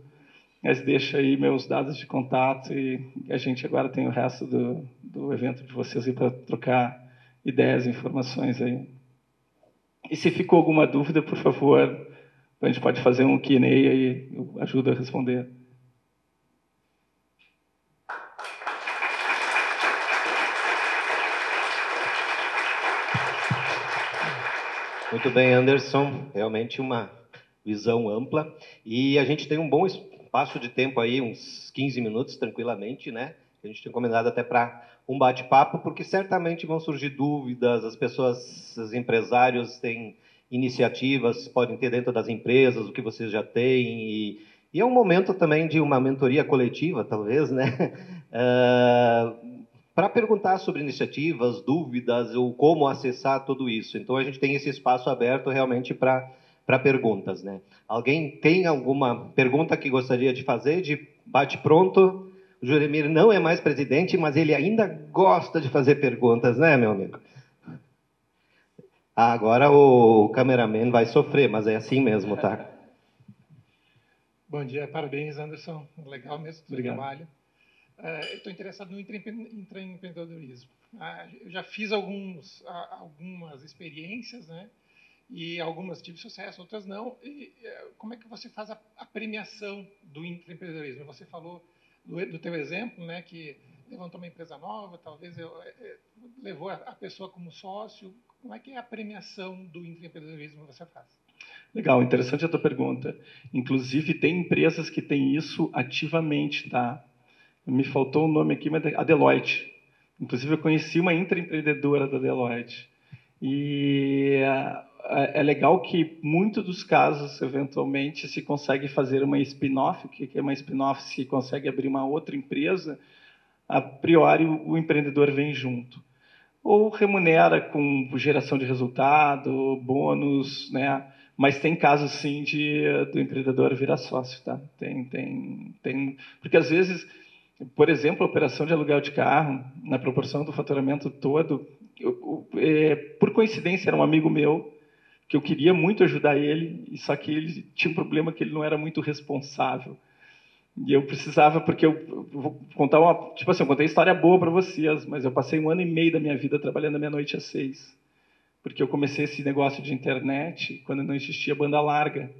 S3: mas deixa aí meus dados de contato e a gente agora tem o resto do evento de vocês aí para trocar ideias e informações aí. E se ficou alguma dúvida, por favor, a gente pode fazer um Q&A aí, eu ajudo a responder.
S1: Muito bem, Anderson. Realmente uma visão ampla. E a gente tem um bom espaço de tempo aí, uns 15 minutos, tranquilamente, né? A gente tem combinado até para um bate-papo, porque certamente vão surgir dúvidas, as pessoas, os empresários têm iniciativas, podem ter dentro das empresas o que vocês já têm, e é um momento também de uma mentoria coletiva, talvez, né? Para perguntar sobre iniciativas, dúvidas, ou como acessar tudo isso. Então, a gente tem esse espaço aberto realmente para perguntas, né? Alguém tem alguma pergunta que gostaria de fazer, de bate-pronto? O Juremir não é mais presidente, mas ele ainda gosta de fazer perguntas, né, meu amigo? Agora o cameraman vai sofrer, mas é assim mesmo, tá?
S4: Bom dia, parabéns, Anderson. Legal mesmo o seu trabalho. Eu estou interessado no intraempreendedorismo. Eu já fiz algumas experiências, né? E algumas tive sucesso, outras não. E como é que você faz a premiação do intraempreendedorismo? Você falou do teu exemplo, né? Que levantou uma empresa nova, talvez levou a pessoa como sócio. Como é que é a premiação do intraempreendedorismo que você faz?
S3: Legal, interessante a tua pergunta. Inclusive, tem empresas que têm isso ativamente, tá? Me faltou o nome aqui, mas a Deloitte. Inclusive, eu conheci uma intraempreendedora da Deloitte. E é legal que, muitos dos casos, eventualmente, se consegue fazer uma spin-off. O que é uma spin-off? Se consegue abrir uma outra empresa, a priori o empreendedor vem junto. Ou remunera com geração de resultado, bônus, né? Mas tem casos, sim, do empreendedor virar sócio, tá? Tem. Porque, às vezes, por exemplo, a operação de aluguel de carro, na proporção do faturamento todo, por coincidência, era um amigo meu, que eu queria muito ajudar ele, só que ele tinha um problema que ele não era muito responsável. E eu precisava, porque eu vou contar tipo assim, eu contei história boa para vocês, mas eu passei 1 ano e meio da minha vida trabalhando da meia-noite às 6. Porque eu comecei esse negócio de internet quando não existia banda larga.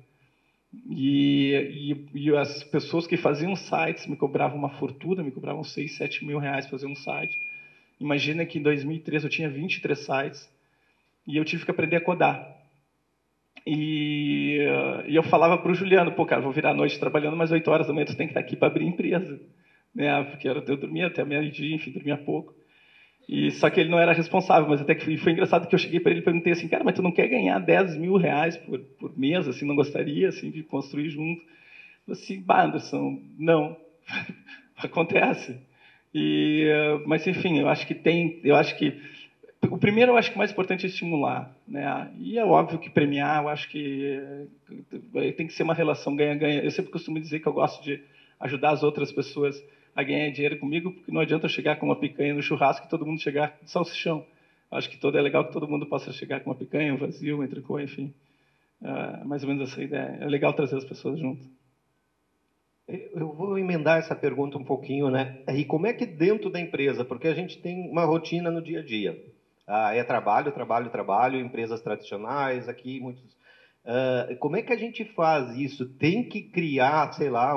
S3: E as pessoas que faziam sites me cobravam uma fortuna, me cobravam 6, 7 mil reais para fazer um site. Imagina que em 2003 eu tinha 23 sites e eu tive que aprender a codar. E eu falava para o Juliano, pô, cara, vou virar a noite trabalhando, mas 8 horas da manhã tu tem que estar aqui para abrir empresa. Né? Porque eu dormia até meio-dia, enfim, dormia pouco. E só que ele não era responsável, mas até que foi engraçado que eu cheguei para ele e perguntei assim, cara, mas tu não quer ganhar 10 mil reais por mês, assim, não gostaria, assim, de construir junto? Eu assim, Anderson, não, acontece. Mas enfim, eu acho que o primeiro, eu acho que o mais importante é estimular, né? E é óbvio que premiar, eu acho que tem que ser uma relação ganha-ganha. Eu sempre costumo dizer que eu gosto de ajudar as outras pessoas a ganhar dinheiro comigo, porque não adianta eu chegar com uma picanha no churrasco e todo mundo chegar de salsichão. Eu acho que é legal que todo mundo possa chegar com uma picanha, um vazio, um entrecô, enfim. Mais ou menos essa ideia. É legal trazer as pessoas junto.
S1: Eu vou emendar essa pergunta um pouquinho, né? E como é que dentro da empresa, porque a gente tem uma rotina no dia a dia. É trabalho, trabalho, trabalho, empresas tradicionais, aqui muitos. Como é que a gente faz isso? Tem que criar, sei lá,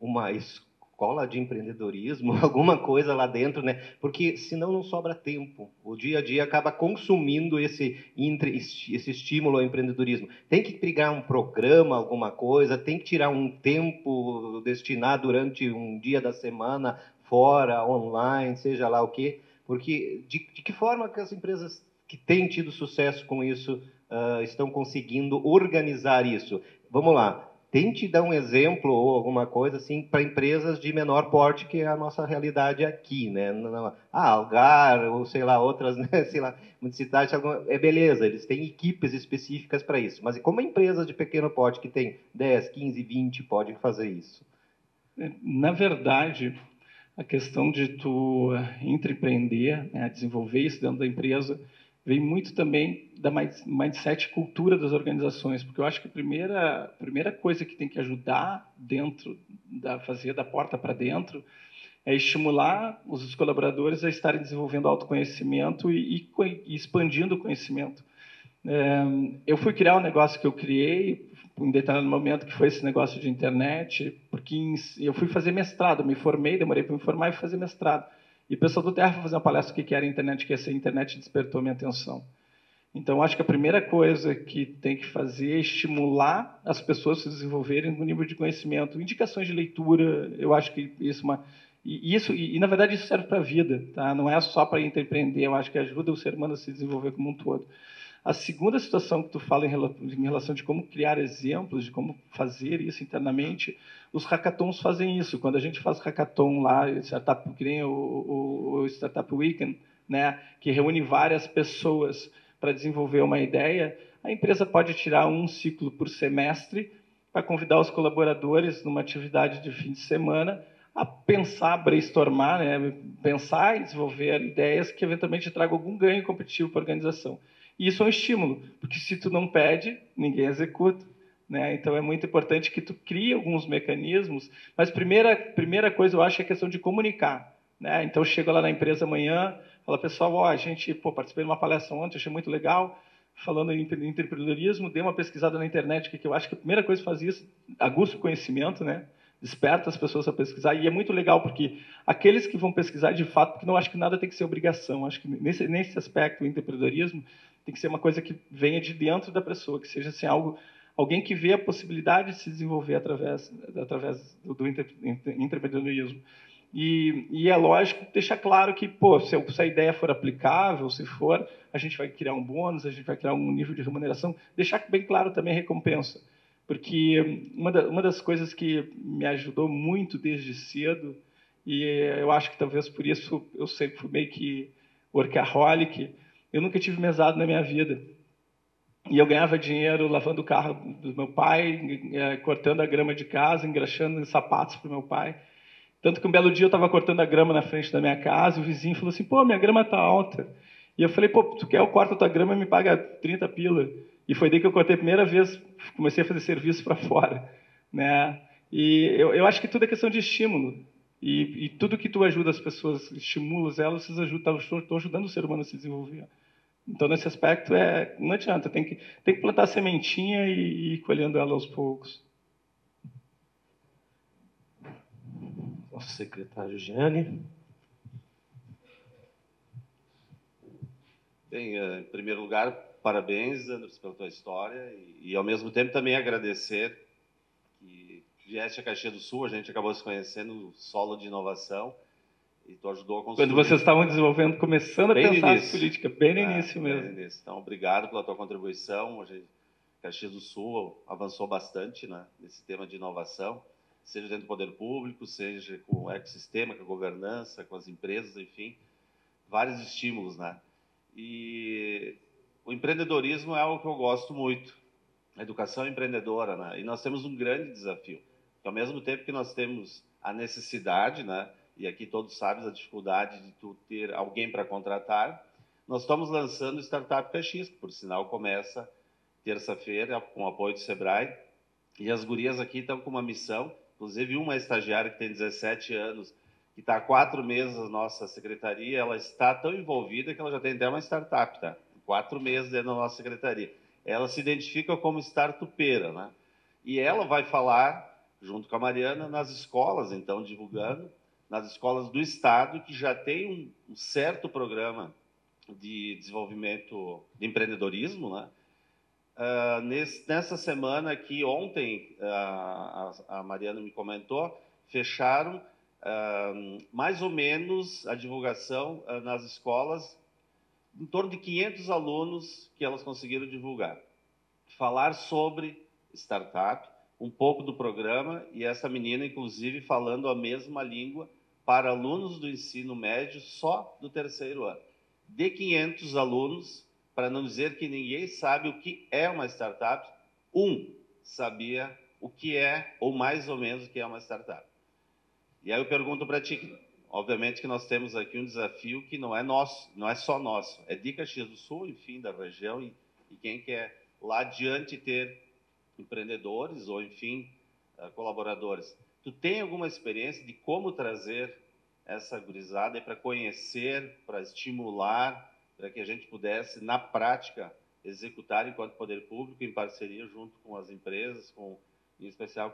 S1: uma escola de empreendedorismo, alguma coisa lá dentro, né? Porque senão não sobra tempo. O dia a dia acaba consumindo esse estímulo ao empreendedorismo. Tem que criar um programa, alguma coisa, tem que tirar um tempo, destinar durante um dia da semana, fora, online, seja lá o quê. Porque de que forma que as empresas que têm tido sucesso com isso estão conseguindo organizar isso? Vamos lá. Tente dar um exemplo ou alguma coisa assim para empresas de menor porte, que é a nossa realidade aqui, né? Algar, ou sei lá, outras, né? Sei lá, cidades, beleza, eles têm equipes específicas para isso. Mas como empresas de pequeno porte, que tem 10, 15, 20, podem fazer isso?
S3: Na verdade, a questão de tu empreender, né, desenvolver isso dentro da empresa, vem muito também da mindset e cultura das organizações, porque eu acho que a primeira coisa que tem que ajudar fazer da porta para dentro é estimular os colaboradores a estarem desenvolvendo autoconhecimento e expandindo o conhecimento. Eu fui criar um negócio que eu criei em determinado momento, que foi esse negócio de internet, porque eu fui fazer mestrado, me formei, demorei para me formar e fui fazer mestrado. E o pessoal do Terra foi fazer uma palestra do que era a internet, que essa internet despertou minha atenção. Então, acho que a primeira coisa que tem que fazer é estimular as pessoas a se desenvolverem no nível de conhecimento. Indicações de leitura, eu acho que na verdade, isso serve para a vida, tá? Não é só para empreender, eu acho que ajuda o ser humano a se desenvolver como um todo. A segunda situação que tu fala em relação de como criar exemplos, de como fazer isso internamente, os hackathons fazem isso. Quando a gente faz hackathon lá, startup, que nem o Startup Weekend, né, que reúne várias pessoas para desenvolver uma ideia, a empresa pode tirar um ciclo por semestre para convidar os colaboradores numa atividade de fim de semana a pensar, brainstormar, né, pensar e desenvolver ideias que eventualmente tragam algum ganho competitivo para a organização. E isso é um estímulo, porque se tu não pede, ninguém executa. Né? Então é muito importante que tu crie alguns mecanismos, mas primeira coisa eu acho é a questão de comunicar. Né? Então eu chego lá na empresa amanhã, falo, pessoal, a gente participei de uma palestra ontem, achei muito legal, falando em empreendedorismo, dei uma pesquisada na internet, que eu acho que a primeira coisa que faz isso, aguça o conhecimento, né? Desperta as pessoas a pesquisar, e é muito legal, porque aqueles que vão pesquisar, de fato, porque não acho que nada tem que ser obrigação, acho que nesse aspecto, o empreendedorismo tem que ser uma coisa que venha de dentro da pessoa, que seja assim, alguém que vê a possibilidade de se desenvolver através do empreendedorismo. E é lógico deixar claro que, se a ideia for aplicável, se for, a gente vai criar um bônus, a gente vai criar um nível de remuneração, deixar bem claro também a recompensa. Porque uma das coisas que me ajudou muito desde cedo, e eu acho que talvez por isso eu sempre fui meio que workaholic, eu nunca tive mesada na minha vida. E eu ganhava dinheiro lavando o carro do meu pai, cortando a grama de casa, engraxando sapatos para o meu pai. Tanto que um belo dia eu estava cortando a grama na frente da minha casa, e o vizinho falou assim, minha grama está alta. E eu falei, tu quer eu corto a tua grama e me paga 30 pila. E foi daí que eu cortei a primeira vez, comecei a fazer serviço para fora. Né? E eu acho que tudo é questão de estímulo. E tudo que tu ajuda as pessoas, estimulas elas, vocês estão ajudando o ser humano a se desenvolver. Então, nesse aspecto, não adianta, tem que plantar a sementinha e ir colhendo ela aos poucos.
S1: Nosso secretário Gianni.
S5: Bem, em primeiro lugar, parabéns, Anderson, pela tua história e, ao mesmo tempo, também agradecer que vieste a Caxias do Sul, a gente acabou se conhecendo no solo de inovação e tu ajudou a construir...
S3: Quando vocês estavam desenvolvendo, começando a pensar em política, bem no início mesmo.
S5: Bem no início. Então, obrigado pela tua contribuição. Caxias do Sul avançou bastante, né, nesse tema de inovação. seja dentro do poder público, seja com o ecossistema, com a governança, com as empresas, enfim, vários estímulos, né? E o empreendedorismo é algo que eu gosto muito, a educação empreendedora, né? E nós temos um grande desafio, que ao mesmo tempo que nós temos a necessidade, né? E aqui todos sabem a dificuldade de tu ter alguém para contratar, nós estamos lançando o Startup Caxias, que por sinal começa terça-feira, com o apoio do Sebrae, e as gurias aqui estão com uma missão, inclusive uma estagiária que tem 17 anos, que está há 4 meses na nossa secretaria, ela está tão envolvida que ela já tem até uma startup, tá? 4 meses dentro da nossa secretaria. Ela se identifica como startupeira, né? E ela vai falar, junto com a Mariana, nas escolas, então, divulgando, nas escolas do Estado, que já tem um certo programa de desenvolvimento de empreendedorismo, né? Nessa semana aqui, ontem, a Mariana me comentou, fecharam mais ou menos a divulgação nas escolas, em torno de 500 alunos que elas conseguiram divulgar. Falar sobre startup, um pouco do programa, e essa menina, inclusive, falando a mesma língua para alunos do ensino médio só do 3º ano. De 500 alunos, para não dizer que ninguém sabe o que é uma startup, sabia o que é, ou mais ou menos o que é uma startup. E aí eu pergunto para ti, obviamente que nós temos aqui um desafio que não é nosso, não é só nosso, é de Caxias do Sul, enfim, da região, e quem quer lá adiante ter empreendedores ou, enfim, colaboradores. Tu tem alguma experiência de como trazer essa gurizada para conhecer, para estimular, para que a gente pudesse, na prática, executar enquanto poder público, em parceria junto com as empresas, em especial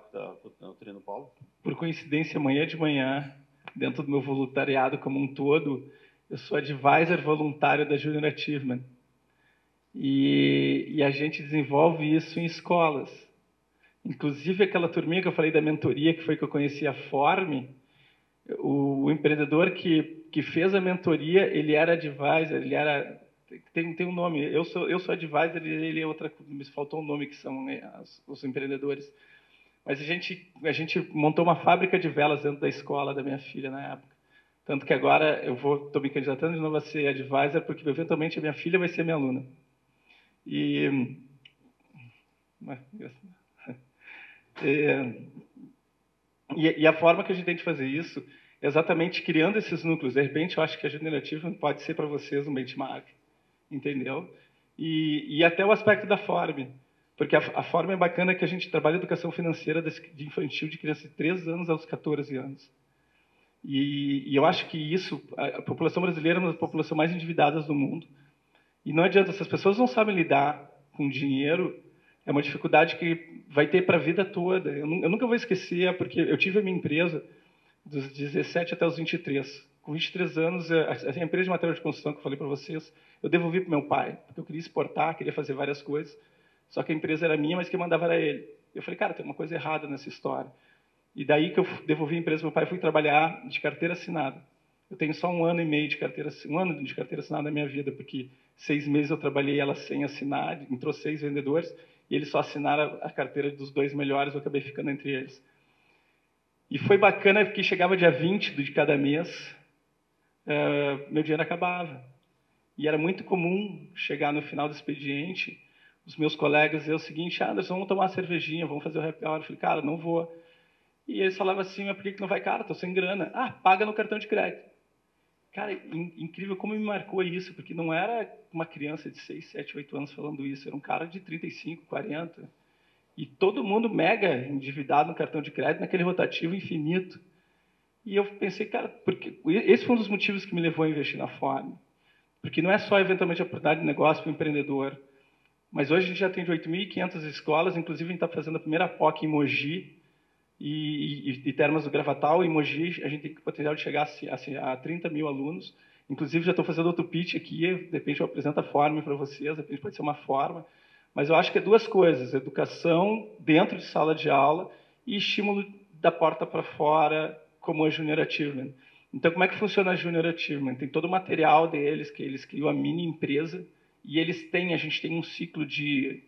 S5: com o Trino Paulo?
S3: Por coincidência, amanhã de manhã, dentro do meu voluntariado como um todo, eu sou advisor voluntário da Junior Achievement. E a gente desenvolve isso em escolas. Inclusive, aquela turminha que eu falei da mentoria, que foi que eu conheci a Form, o empreendedor que fez a mentoria, ele era advisor, ele era... Tem um nome, eu sou advisor, ele é outra... Me faltou um nome, que são os empreendedores. Mas a gente montou uma fábrica de velas dentro da escola da minha filha na época. Tanto que agora estou me candidatando de novo a ser advisor, porque eventualmente a minha filha vai ser minha aluna. E a forma que a gente tem de fazer isso é exatamente criando esses núcleos. De repente, eu acho que a Junior Achievement pode ser para vocês um benchmark, entendeu? E até o aspecto da Form. Porque a forma é bacana que a gente trabalha educação financeira de infantil de criança de 3 anos aos 14 anos. E eu acho que isso, a população brasileira é uma das populações mais endividadas do mundo. E não adianta, se as pessoas não sabem lidar com dinheiro, é uma dificuldade que vai ter para a vida toda. Eu nunca vou esquecer, porque eu tive a minha empresa dos 17 até os 23. Com 23 anos, a empresa de material de construção que eu falei para vocês, eu devolvi para o meu pai, porque eu queria exportar, queria fazer várias coisas. Só que a empresa era minha, mas quem mandava era ele. Eu falei, cara, tem uma coisa errada nessa história. E daí que eu devolvi a empresa para meu pai, fui trabalhar de carteira assinada. Eu tenho só 1 ano e meio de carteira assinada na minha vida, porque 6 meses eu trabalhei ela sem assinar, entrou 6 vendedores, e eles só assinaram a carteira dos 2 melhores, eu acabei ficando entre eles. E foi bacana porque chegava dia 20 de cada mês, meu dinheiro acabava. E era muito comum chegar no final do expediente, os meus colegas dizer o seguinte, Anderson, vamos tomar uma cervejinha, vamos fazer o happy hour. Eu falei, cara, não vou. E eles falavam assim, mas por que não vai? Cara, estou sem grana. Ah, paga no cartão de crédito. Cara, incrível como me marcou isso, porque não era uma criança de 6, 7, 8 anos falando isso, era um cara de 35, 40. E todo mundo mega endividado no cartão de crédito, naquele rotativo infinito. E eu pensei, cara, porque esse foi um dos motivos que me levou a investir na Form. Porque não é só, eventualmente, a oportunidade de negócio para o empreendedor, mas hoje a gente já tem 8.500 escolas, inclusive a gente está fazendo a primeira POC em Mogi e Termas do Gravatal. Em Mogi a gente tem o potencial de chegar a 30 mil alunos. Inclusive já estou fazendo outro pitch aqui, de repente eu apresento a Form para vocês, de repente pode ser uma forma. Mas eu acho que é 2 coisas, educação dentro de sala de aula e estímulo da porta para fora, como a Junior Achievement. Então, como é que funciona a Junior Achievement? Tem todo o material deles, que eles criam a mini empresa, e a gente tem um ciclo de,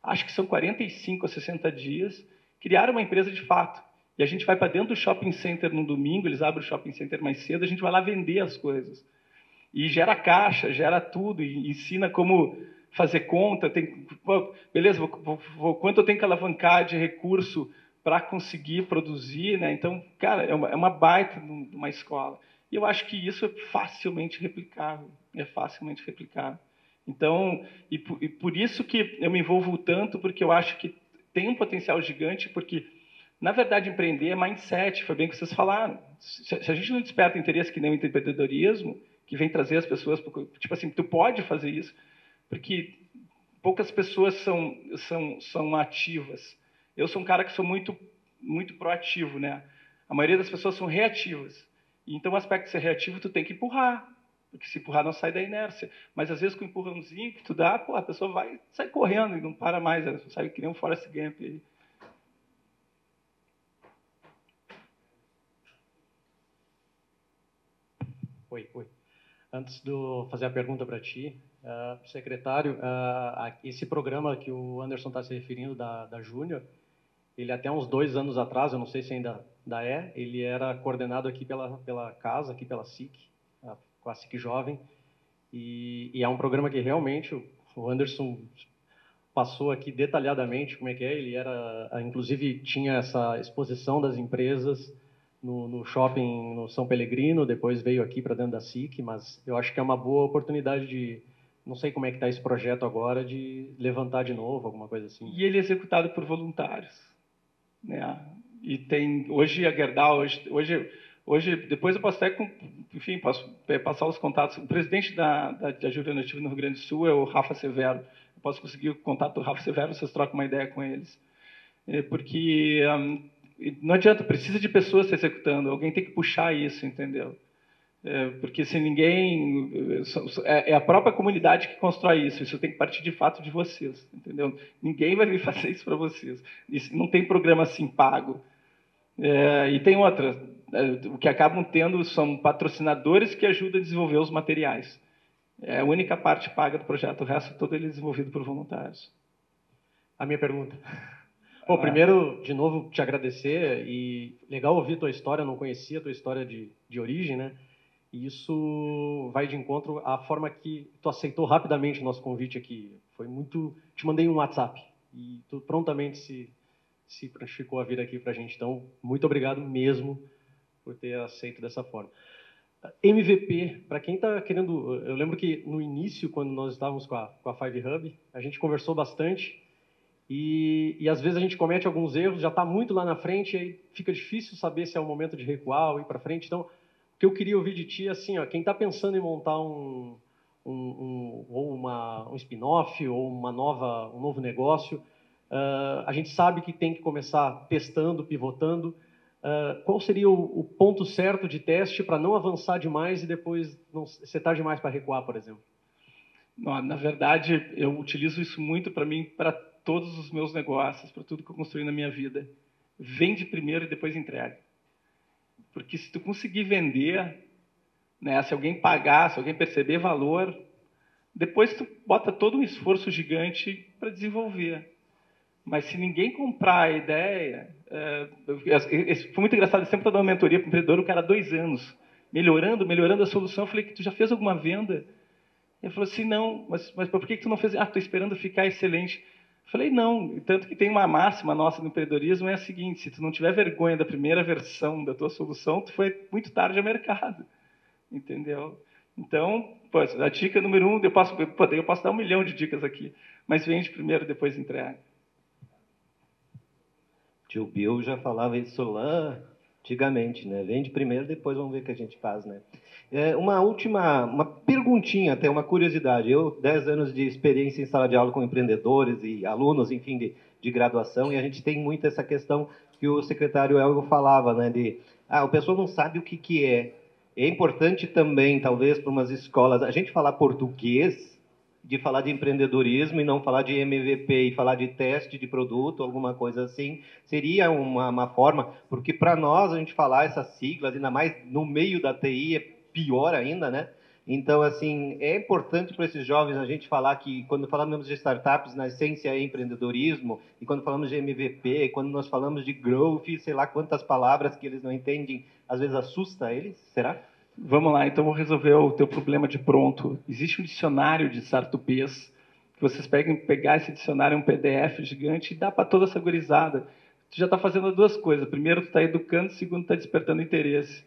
S3: acho que são 45 a 60 dias, criar uma empresa de fato. E a gente vai para dentro do shopping center no domingo, eles abrem o shopping center mais cedo, a gente vai lá vender as coisas. E gera caixa, gera tudo, e ensina como fazer conta. Beleza, quanto eu tenho que alavancar de recurso para conseguir produzir, né? Então, cara, é uma baita de uma escola. E eu acho que isso é facilmente replicável. Então, e por isso que eu me envolvo tanto, porque eu acho que tem um potencial gigante, porque, na verdade, empreender é mindset, foi bem o que vocês falaram. Se a gente não desperta interesse que nem o empreendedorismo, que vem trazer as pessoas, tipo assim, tu pode fazer isso, porque poucas pessoas são ativas. Eu sou um cara que sou muito proativo, né? A maioria das pessoas são reativas. Então, o aspecto de ser reativo, tu tem que empurrar, porque se empurrar não sai da inércia. Mas, às vezes, com o empurrãozinho que tu dá, pô, a pessoa sai correndo e não para mais, ela sai que nem um Forrest Gump aí.
S2: Oi. Antes de eu fazer a pergunta para ti, secretário, esse programa que o Anderson está se referindo, da Júnior, ele até uns 2 anos atrás, eu não sei se ainda é, ele era coordenado aqui pela casa, aqui pela SIC, com a SIC Jovem, e é um programa que realmente o Anderson passou aqui detalhadamente como é que é. Ele inclusive tinha essa exposição das empresas no shopping no São Pellegrino, depois veio aqui para dentro da SIC, mas eu acho que é uma boa oportunidade de, não sei como é que está esse projeto agora, de levantar de novo, alguma coisa assim.
S3: E ele é executado por voluntários, né? E tem, hoje a Gerdau, hoje depois eu posso até, enfim, posso passar os contatos. O presidente da Juliana Nativa no Rio Grande do Sul é o Rafa Severo. Eu posso conseguir o contato do Rafa Severo, vocês trocam uma ideia com eles. Porque não adianta, precisa de pessoas se executando, alguém tem que puxar isso, entendeu? Porque se ninguém... É a própria comunidade que constrói isso tem que partir de fato de vocês, entendeu? Ninguém vai vir fazer isso para vocês. Isso, não tem programa assim pago. E tem outra, o que acabam tendo são patrocinadores que ajudam a desenvolver os materiais. É a única parte paga do projeto, o resto todo ele é desenvolvido por voluntários.
S2: A minha pergunta. Bom, primeiro, de novo, te agradecer, e legal ouvir tua história, eu não conhecia a tua história de origem, né? E isso vai de encontro à forma que tu aceitou rapidamente o nosso convite aqui. Foi muito... Te mandei um WhatsApp e tu prontamente se prontificou a vir aqui para a gente. Então, muito obrigado mesmo por ter aceito dessa forma. MVP, para quem está querendo... Eu lembro que no início, quando nós estávamos com a Five Hub, a gente conversou bastante e às vezes a gente comete alguns erros, já está muito lá na frente, e aí fica difícil saber se é o momento de recuar ou ir para frente. Então, o que eu queria ouvir de ti é assim, quem está pensando em montar um spin-off ou um novo negócio, a gente sabe que tem que começar testando, pivotando. Qual seria o ponto certo de teste para não avançar demais e depois não ser tarde demais para recuar, por exemplo?
S3: Não, na verdade, eu utilizo isso muito para mim, para todos os meus negócios, para tudo que eu construí na minha vida. Vende primeiro e depois entrega. Porque se tu conseguir vender, né, se alguém pagar, se alguém perceber valor, depois tu bota todo um esforço gigante para desenvolver. Mas se ninguém comprar a ideia... foi muito engraçado, eu sempre estou dando uma mentoria para o empreendedor, o cara há 2 anos, melhorando a solução. Eu falei, tu já fez alguma venda? Ele falou assim, não, mas por que tu não fez? Estou esperando ficar excelente. Eu falei, não, tanto que tem uma máxima nossa no empreendedorismo, é a seguinte: se tu não tiver vergonha da primeira versão da tua solução, tu foi muito tarde ao mercado, entendeu? Então, a dica número 1, eu posso dar 1 milhão de dicas aqui, mas vende primeiro, depois entrega.
S1: Tio Bill já falava isso lá antigamente, né? Vende primeiro, depois vamos ver o que a gente faz, né? Uma perguntinha, até uma curiosidade. Eu, 10 anos de experiência em sala de aula com empreendedores e alunos, enfim, de graduação, e a gente tem muito essa questão que o secretário Elgo falava, né? O pessoal não sabe o que é. É importante também, talvez, para umas escolas, a gente falar português, de falar de empreendedorismo e não falar de MVP e falar de teste de produto, alguma coisa assim, seria uma forma, porque para nós a gente falar essas siglas, ainda mais no meio da TI, é pior ainda, né? Então, assim, é importante para esses jovens a gente falar que, quando falamos de startups, na essência é empreendedorismo, e quando falamos de MVP, quando nós falamos de growth, sei lá quantas palavras que eles não entendem, às vezes assusta eles, será?
S3: Vamos lá, então vou resolver o teu problema de pronto. Existe um dicionário de startupês, que vocês pegar esse dicionário, um PDF gigante, e dá para toda essa gurizada. Tu já está fazendo duas coisas. Primeiro, tu está educando, segundo, está despertando interesse.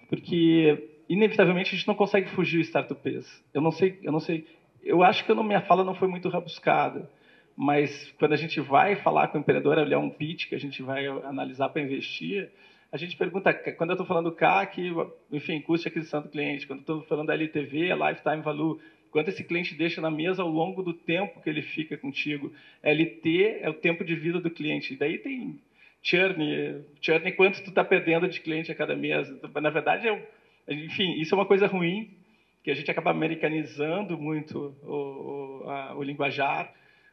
S3: Porque, inevitavelmente, a gente não consegue fugir do startupês. Eu não sei. Eu acho que minha fala não foi muito rabuscada, mas quando a gente vai falar com o empreendedor, olhar um pitch que a gente vai analisar para investir, a gente pergunta, quando eu estou falando CAC, enfim, custo de aquisição do cliente, quando estou falando LTV, Lifetime Value, quanto esse cliente deixa na mesa ao longo do tempo que ele fica contigo. LT é o tempo de vida do cliente. E daí tem churn, quanto tu está perdendo de cliente a cada mês. Na verdade, enfim, isso é uma coisa ruim, que a gente acaba americanizando muito o linguajar,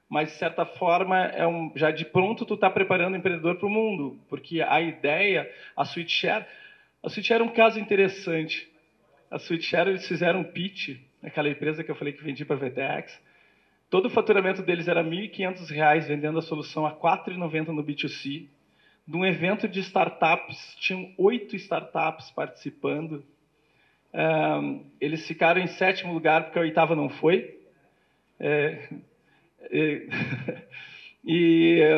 S3: mas, de certa forma, já de pronto tu está preparando o empreendedor para o mundo, porque a ideia, a SweetShare é um caso interessante. A SweetShare, eles fizeram um pitch, aquela empresa que eu falei que vendi para a VTX, todo o faturamento deles era R$ 1.500 vendendo a solução a R$ 4,90 no B2C. De um evento de startups, tinham 8 startups participando. Eles ficaram em 7º lugar, porque a 8ª não foi.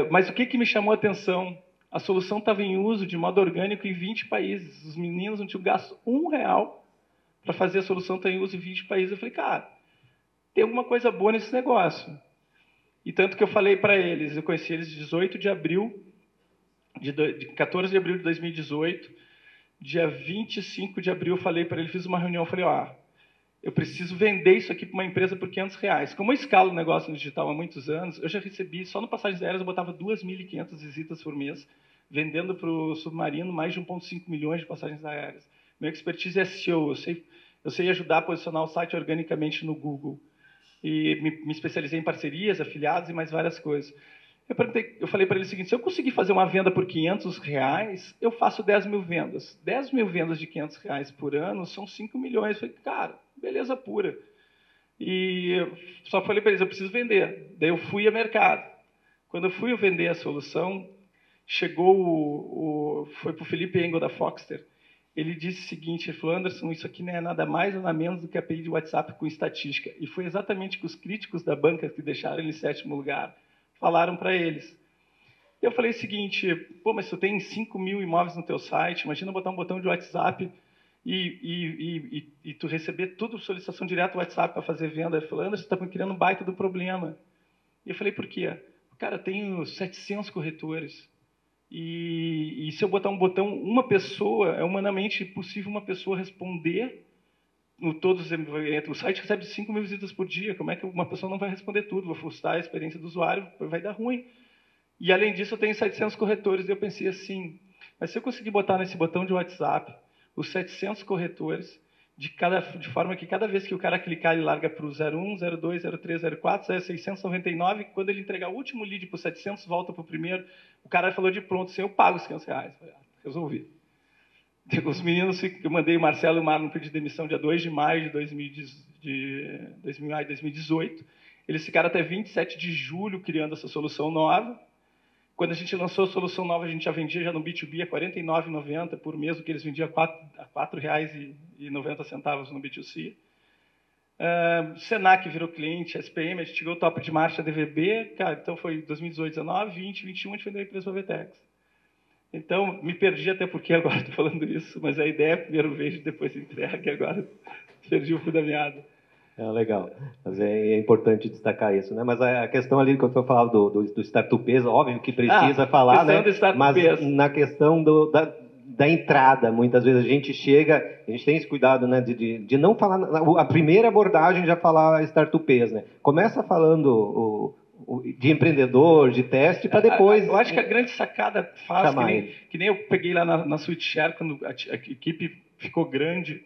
S3: Mas o que me chamou a atenção? A solução estava em uso de modo orgânico em 20 países. Os meninos não tinham gasto R$1 para fazer a solução estar em uso em 20 países. Eu falei, cara, tem alguma coisa boa nesse negócio. E tanto que eu falei para eles, eu conheci eles 18 de abril, de 14 de abril de 2018, dia 25 de abril eu falei para ele, fiz uma reunião, eu falei, eu preciso vender isso aqui para uma empresa por R$500. Como eu escalo o negócio no digital há muitos anos, eu já recebi, só no Passagens Aéreas eu botava 2.500 visitas por mês, vendendo para o Submarino mais de 1,5 milhões de passagens aéreas. Meu expertise é SEO, eu sei ajudar a posicionar o site organicamente no Google. E me especializei em parcerias, afiliados e mais várias coisas. Eu falei para ele o seguinte, se eu conseguir fazer uma venda por R$500, eu faço 10 mil vendas. 10 mil vendas de R$500 por ano são 5 milhões. Eu falei, cara, beleza pura. E só falei para eles, eu preciso vender. Daí eu fui ao mercado. Quando eu fui vender a solução, foi para o Felipe Engel da Foxter. Ele disse o seguinte, ele falou, Anderson, isso aqui não é nada mais ou nada menos do que a API de WhatsApp com estatística. E foi exatamente que os críticos da banca que deixaram ele em 7º lugar falaram para eles. Eu falei o seguinte, mas tu tem 5 mil imóveis no teu site, imagina botar um botão de WhatsApp e tu receber tudo solicitação direta do WhatsApp para fazer venda. Ele falou, Anderson, você está criando um baita do problema. E eu falei, por quê? Cara, eu tenho 700 corretores. E se eu botar um botão, uma pessoa, é humanamente possível uma pessoa responder o site recebe 5 mil visitas por dia, como é que uma pessoa não vai responder tudo? Vou frustrar a experiência do usuário, vai dar ruim. E, além disso, eu tenho 700 corretores, e eu pensei assim, mas se eu conseguir botar nesse botão de WhatsApp os 700 corretores, de forma que cada vez que o cara clicar, ele larga para o 01, 02, 03, 04, 0699, quando ele entregar o último lead para o 700, volta para o primeiro, o cara falou de pronto, assim, eu pago os R$500. Resolvi. Os meninos, eu mandei o Marcelo e o Marlon pedir demissão dia 2 de maio de 2018. Eles ficaram até 27 de julho criando essa solução nova. Quando a gente lançou a solução nova, a gente já vendia já no B2B a R$ 49,90 por mês, o que eles vendiam a R$ 4,90 no B2C. Senac virou cliente, SPM, a gente chegou ao top de marcha DVB, cara, então foi 2018, 19, 20, 21, a gente vendeu a empresa para a VTEX. Então, me perdi até porque agora estou falando isso, mas a ideia é primeiro vejo, depois entrega, e agora perdi o fio da meada.
S1: Legal, mas é importante destacar isso, né? Mas a questão ali que eu falava do startupês, óbvio que precisa falar, né? Mas na questão da entrada, muitas vezes a gente tem esse cuidado, né, de não falar, a primeira abordagem já falar startupês, né? Começa falando de empreendedor, de teste, para depois...
S3: Eu acho que a grande sacada faz, que nem eu peguei lá na SweetShare, quando a equipe ficou grande,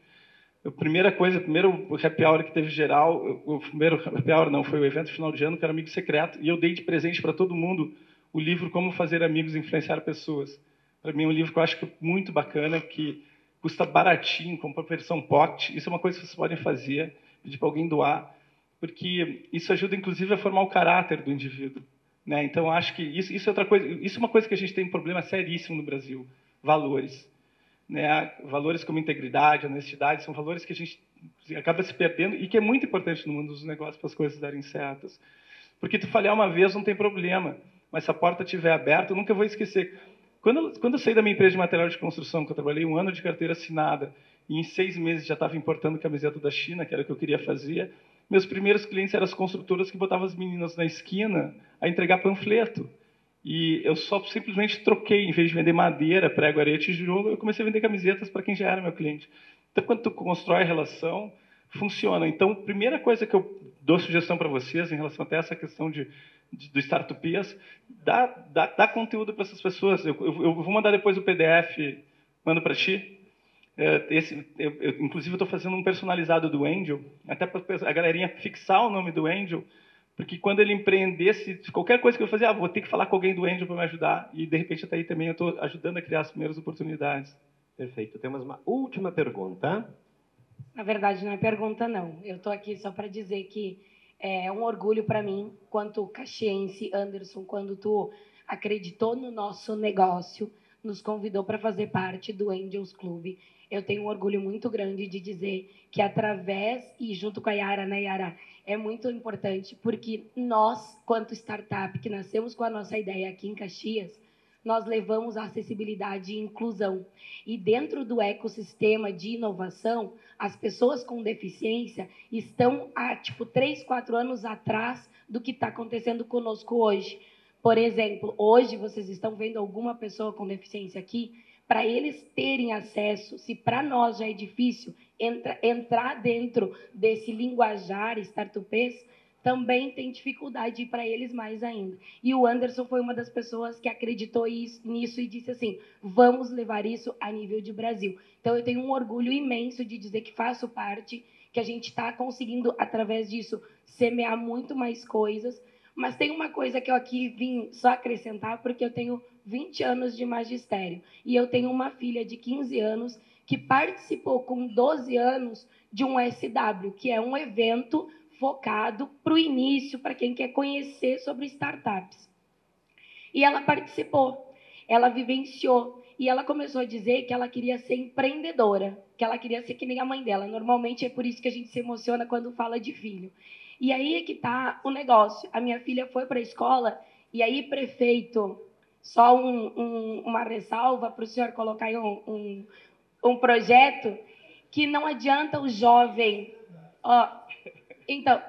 S3: o primeiro happy hour que teve geral, o primeiro happy hour não, foi o evento final de ano, que era Amigo Secreto, e eu dei de presente para todo mundo o livro Como Fazer Amigos e Influenciar Pessoas. Para mim é um livro que eu acho muito bacana, que custa baratinho, compra a versão pocket. Isso é uma coisa que vocês podem fazer, pedir para alguém doar, porque isso ajuda, inclusive, a formar o caráter do indivíduo, né? Então, acho que isso é outra coisa. Isso é uma coisa que a gente tem um problema seríssimo no Brasil: valores, né? Valores como integridade, honestidade, são valores que a gente acaba se perdendo e que é muito importante no mundo dos negócios para as coisas darem certas. Porque tu falhar uma vez não tem problema, mas se a porta estiver aberta, eu nunca vou esquecer. Quando eu saí da minha empresa de material de construção, que eu trabalhei 1 ano de carteira assinada, e em 6 meses já estava importando camiseta da China, que era o que eu queria fazer, meus primeiros clientes eram as construtoras que botavam as meninas na esquina a entregar panfleto. E eu só simplesmente troquei, em vez de vender madeira, prego, areia, tijolo, eu comecei a vender camisetas para quem já era meu cliente. Então, quando tu constrói a relação, funciona. Então, a primeira coisa que eu dou sugestão para vocês em relação até essa questão do Startupias, dá conteúdo para essas pessoas. Eu vou mandar depois o PDF, mando para ti. Inclusive, eu estou fazendo um personalizado do Angel, até para a galerinha fixar o nome do Angel, porque quando ele empreendesse, qualquer coisa que eu fazer, vou ter que falar com alguém do Angel para me ajudar, e de repente até aí também eu estou ajudando a criar as primeiras oportunidades.
S1: Perfeito. Temos uma última pergunta.
S6: Na verdade, não é pergunta, não. Eu estou aqui só para dizer que é um orgulho para mim, quanto caxiense, Anderson, quando tu acreditou no nosso negócio, nos convidou para fazer parte do Angels Club. Eu tenho um orgulho muito grande de dizer que através, e junto com a Yara, né, Yara, é muito importante, porque nós, quanto startup, que nascemos com a nossa ideia aqui em Caxias, nós levamos a acessibilidade e inclusão. E dentro do ecossistema de inovação, as pessoas com deficiência estão há, 3, 4 anos atrás do que está acontecendo conosco hoje. Por exemplo, hoje vocês estão vendo alguma pessoa com deficiência aqui, para eles terem acesso, se para nós já é difícil entrar dentro desse linguajar startupês, também tem dificuldade para eles mais ainda. E o Anderson foi uma das pessoas que acreditou nisso e disse assim, vamos levar isso a nível de Brasil. Então, eu tenho um orgulho imenso de dizer que faço parte, que a gente está conseguindo, através disso, semear muito mais coisas. Mas tem uma coisa que eu aqui vim só acrescentar, porque eu tenho 20 anos de magistério. E eu tenho uma filha de 15 anos que participou com 12 anos de um SW, que é um evento focado para o início, para quem quer conhecer sobre startups. E ela participou, ela vivenciou, e ela começou a dizer que ela queria ser empreendedora, que ela queria ser que nem a mãe dela. Normalmente é por isso que a gente se emociona quando fala de filho. E aí é que está o negócio. A minha filha foi para a escola, e aí, prefeito, só uma ressalva para o senhor colocar aí um projeto, que não adianta o jovem... Então,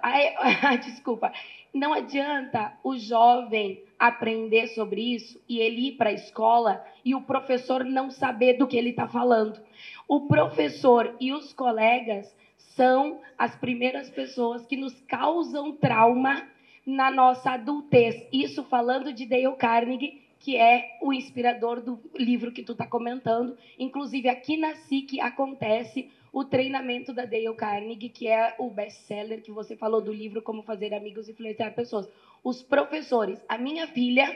S6: desculpa, não adianta o jovem aprender sobre isso e ele ir para a escola e o professor não saber do que ele está falando. O professor e os colegas são as primeiras pessoas que nos causam trauma na nossa adultez. Isso falando de Dale Carnegie, que é o inspirador do livro que tu está comentando. Inclusive, aqui na SIC acontece o treinamento da Dale Carnegie, que é o best-seller que você falou do livro Como Fazer Amigos e Influenciar Pessoas. Os professores. A minha filha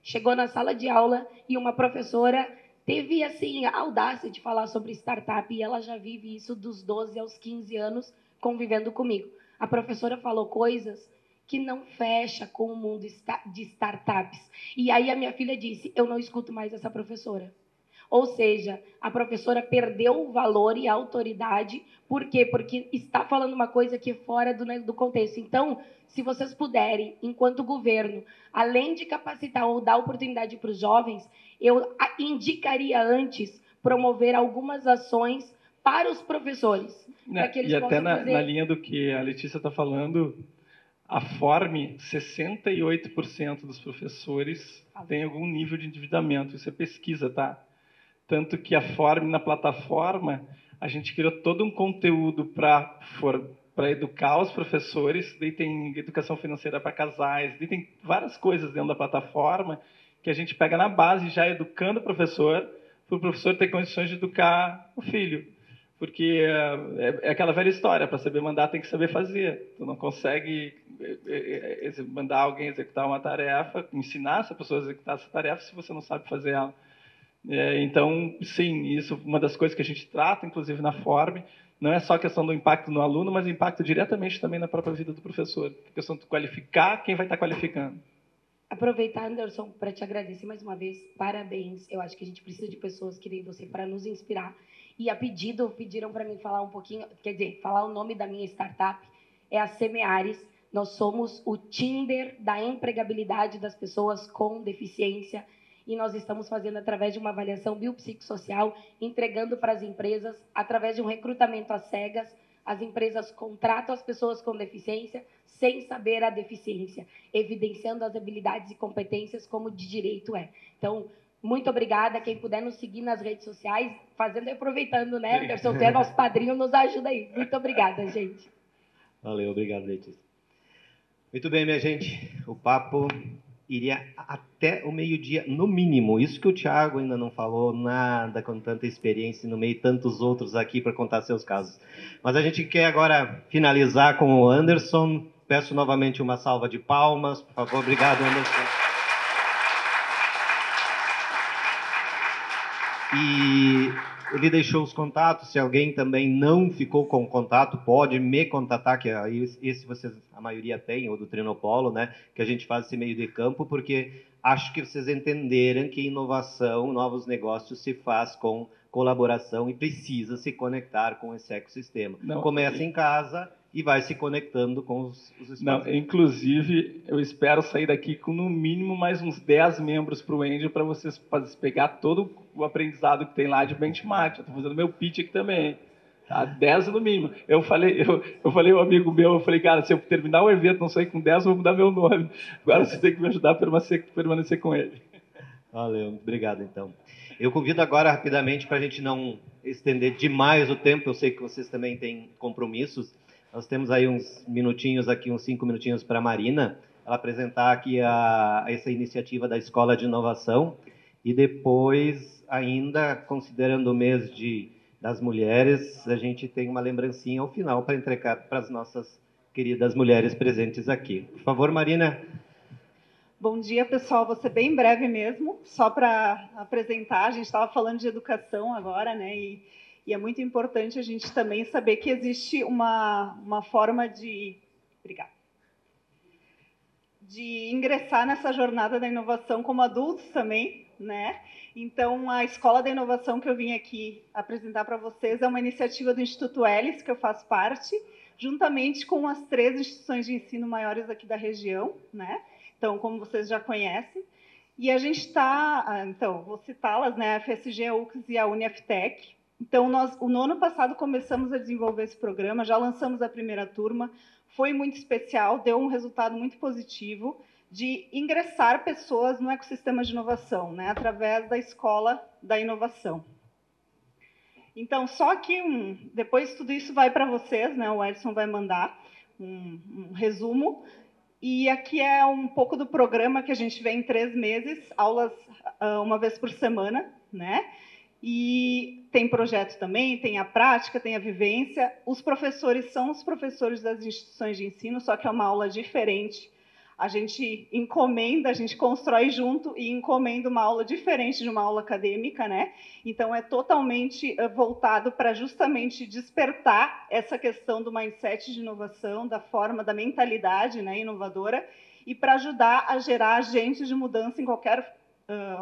S6: chegou na sala de aula e uma professora teve assim, a audácia de falar sobre startup, e ela já vive isso dos 12 aos 15 anos convivendo comigo. A professora falou coisas que não fecha com o mundo de startups. E aí a minha filha disse, eu não escuto mais essa professora. Ou seja, a professora perdeu o valor e a autoridade. Por quê? Porque está falando uma coisa que é fora do contexto. Então, se vocês puderem, enquanto governo, além de capacitar ou dar oportunidade para os jovens, eu indicaria antes promover algumas ações para os professores. Para que eles
S3: e até
S6: possam fazer...
S3: na linha do que a Letícia está falando, a Forme, 68% dos professores têm algum nível de endividamento. Isso é pesquisa, tá? Tanto que a Forme, na plataforma, a gente criou todo um conteúdo para educar os professores, daí tem educação financeira para casais, daí tem várias coisas dentro da plataforma que a gente pega na base, já educando o professor, para o professor ter condições de educar o filho. Porque é aquela velha história, para saber mandar tem que saber fazer. Tu não consegue mandar alguém executar uma tarefa, ensinar essa pessoa a executar essa tarefa se você não sabe fazer ela. Então, sim, isso é uma das coisas que a gente trata, inclusive na Form. Não é só a questão do impacto no aluno, mas impacto diretamente também na própria vida do professor. A questão de qualificar quem vai estar qualificando.
S6: Aproveitar, Anderson, para te agradecer mais uma vez. Parabéns. Eu acho que a gente precisa de pessoas que nem você para nos inspirar. E a pediram para mim falar um pouquinho, quer dizer, falar o nome da minha startup. É a Semeares. Nós somos o Tinder da empregabilidade das pessoas com deficiência. E nós estamos fazendo através de uma avaliação biopsicossocial, entregando para as empresas, através de um recrutamento às cegas. As empresas contratam as pessoas com deficiência sem saber a deficiência, evidenciando as habilidades e competências como de direito é. Então, muito obrigada. Quem puder nos seguir nas redes sociais, fazendo e aproveitando, né, Anderson? Tu é nosso padrinho, nos ajuda aí. Muito obrigada, gente.
S1: Valeu, obrigado, Letícia. Muito bem, minha gente. O papo iria até o meio-dia, no mínimo. Isso que o Thiago ainda não falou nada, com tanta experiência no meio, tantos outros aqui para contar seus casos. Mas a gente quer agora finalizar com o Anderson. Peço novamente uma salva de palmas, por favor. Obrigado, Anderson. E ele deixou os contatos. Se alguém também não ficou com contato, pode me contatar, que aí esse vocês, a maioria tem, ou do Trinopolo, né? Que a gente faz esse meio de campo, porque acho que vocês entenderam que inovação, novos negócios se faz com colaboração e precisa se conectar com esse ecossistema. Começa em casa e vai se conectando com os espaços.
S3: Não, inclusive, eu espero sair daqui com, no mínimo, mais uns 10 membros para o Angel, para vocês pegar todo o aprendizado que tem lá de benchmark. Estou fazendo meu pitch aqui também. Tá? 10 no mínimo. Eu falei ao amigo meu, eu falei, cara, se eu terminar o evento não sair com 10, eu vou mudar meu nome. Agora você tem que me ajudar a permanecer com ele.
S1: Valeu, obrigado, então. Eu convido agora, rapidamente, para a gente não estender demais o tempo, eu sei que vocês também têm compromissos. Nós temos aí uns minutinhos aqui, uns 5 minutinhos para a Marina, ela apresentar aqui essa iniciativa da Escola de Inovação. E depois, ainda considerando o mês das mulheres, a gente tem uma lembrancinha ao final para entregar para as nossas queridas mulheres presentes aqui. Por favor, Marina.
S7: Bom dia, pessoal. Vou ser bem breve mesmo, só para apresentar. A gente estava falando de educação agora, né? E é muito importante a gente também saber que existe uma forma de ingressar nessa jornada da inovação como adultos também, né? Então, a Escola da Inovação que eu vim aqui apresentar para vocês é uma iniciativa do Instituto Hélice, que eu faço parte, juntamente com as 3 instituições de ensino maiores aqui da região, né? Então, como vocês já conhecem. E a gente está, vou citá-las, né? A FSG, a UX e a Uniaftec. Então, no ano passado começamos a desenvolver esse programa, já lançamos a primeira turma, foi muito especial, deu um resultado muito positivo de ingressar pessoas no ecossistema de inovação, né, através da Escola da Inovação. Então, só que depois tudo isso vai para vocês, né, o Edson vai mandar um resumo, e aqui é um pouco do programa que a gente vê em 3 meses, aulas uma vez por semana, né? E tem projeto também, tem a prática, tem a vivência. Os professores são os professores das instituições de ensino, só que é uma aula diferente. A gente encomenda, a gente constrói junto e encomenda uma aula diferente de uma aula acadêmica, né? Então, é totalmente voltado para justamente despertar essa questão do mindset de inovação, da forma, da mentalidade, né, inovadora, e para ajudar a gerar agentes de mudança em qualquer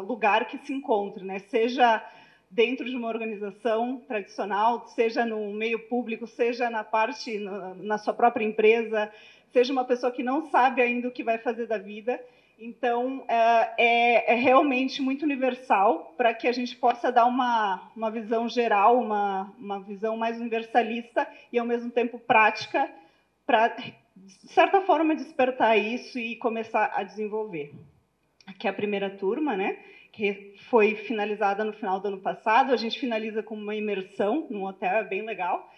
S7: lugar que se encontre, né? Seja dentro de uma organização tradicional, seja no meio público, seja na sua própria empresa, seja uma pessoa que não sabe ainda o que vai fazer da vida. Então, é realmente muito universal para que a gente possa dar uma visão geral, uma visão mais universalista e, ao mesmo tempo, prática, para, de certa forma, despertar isso e começar a desenvolver. Aqui é a primeira turma, né? Que foi finalizada no final do ano passado. A gente finaliza com uma imersão num hotel, é bem legal.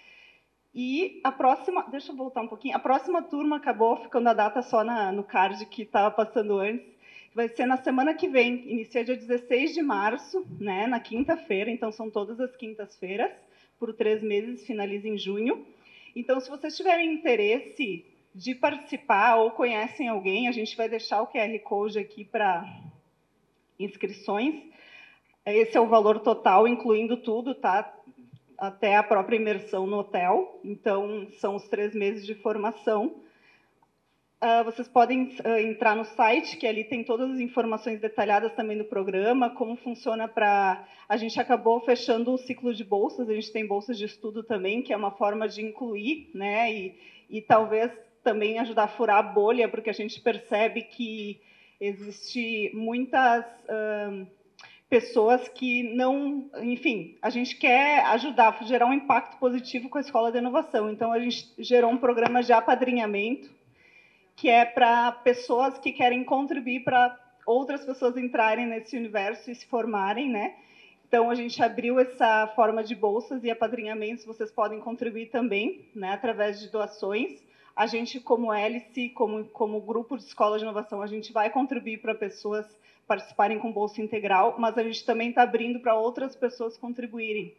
S7: E a próxima, deixa eu voltar um pouquinho, a próxima turma acabou ficando a data só no card que estava passando antes, vai ser na semana que vem, inicia dia 16 de março, né, na quinta-feira, então são todas as quintas-feiras, por 3 meses, finaliza em junho. Então, se vocês tiverem interesse de participar ou conhecem alguém, a gente vai deixar o QR Code aqui para inscrições. Esse é o valor total, incluindo tudo, tá? Até a própria imersão no hotel. Então, são os 3 meses de formação. Vocês podem entrar no site, que ali tem todas as informações detalhadas também do programa, como funciona para... A gente acabou fechando o ciclo de bolsas, a gente tem bolsas de estudo também, que é uma forma de incluir, né, e talvez também ajudar a furar a bolha, porque a gente percebe que existe muitas pessoas que não... Enfim, a gente quer ajudar, gerar um impacto positivo com a Escola de Inovação. Então, a gente gerou um programa de apadrinhamento, que é para pessoas que querem contribuir para outras pessoas entrarem nesse universo e se formarem, né? Então, a gente abriu essa forma de bolsas e apadrinhamentos, vocês podem contribuir também, né, através de doações. A gente, como hélice, como grupo de escola de inovação, a gente vai contribuir para pessoas participarem com bolsa integral, mas a gente também está abrindo para outras pessoas contribuírem.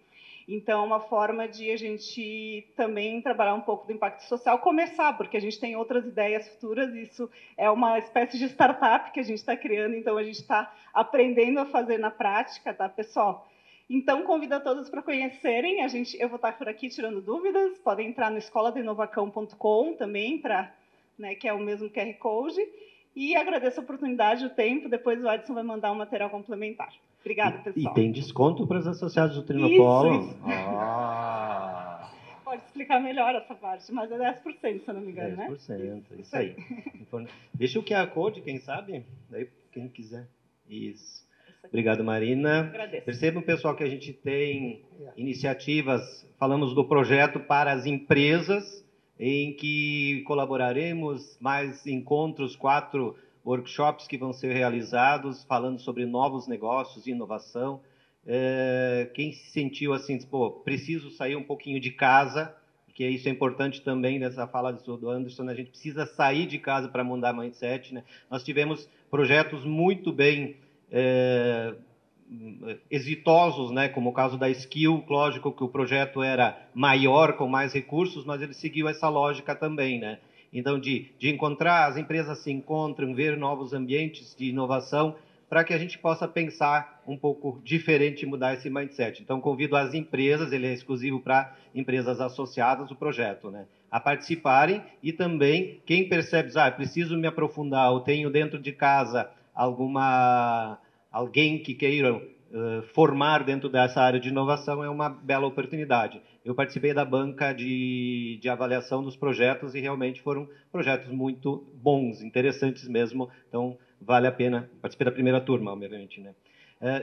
S7: Então, é uma forma de a gente também trabalhar um pouco do impacto social, começar, porque a gente tem outras ideias futuras, isso é uma espécie de startup que a gente está criando, então a gente está aprendendo a fazer na prática, tá, pessoal? Então, convido a todos para conhecerem, eu vou estar por aqui tirando dúvidas, podem entrar no escoladenovacão.com também, né, que é o mesmo QR Code, e agradeço a oportunidade, o tempo, depois o Adson vai mandar um material complementar. Obrigada, pessoal.
S1: E tem desconto para os associados do Trinopolo?
S7: Isso. Pode explicar melhor essa parte, mas é 10%, se eu não me engano,
S1: 10%,
S7: né?
S1: Isso aí. Deixa o QR Code, quem sabe? Daí, quem quiser. Isso. Obrigado, Marina.
S7: Agradeço.
S1: Percebam, pessoal, que a gente tem iniciativas, falamos do projeto para as empresas, em que colaboraremos, mais encontros, 4 workshops que vão ser realizados, falando sobre novos negócios e inovação. Quem se sentiu assim, pô, preciso sair um pouquinho de casa, porque isso é importante também nessa fala do Anderson, a gente precisa sair de casa para mudar mindset, né? Nós tivemos projetos muito bem exitosos, né, como o caso da Skill, lógico que o projeto era maior, com mais recursos, mas ele seguiu essa lógica também, né? Então, de encontrar, as empresas se encontram, ver novos ambientes de inovação, para que a gente possa pensar um pouco diferente e mudar esse mindset. Então, convido as empresas, ele é exclusivo para empresas associadas, o projeto, né, a participarem, e também, quem percebe, preciso me aprofundar, eu tenho dentro de casa alguém que queira formar dentro dessa área de inovação, é uma bela oportunidade. Eu participei da banca de avaliação dos projetos e realmente foram projetos muito bons, interessantes mesmo, então vale a pena. Participei da primeira turma, obviamente, né?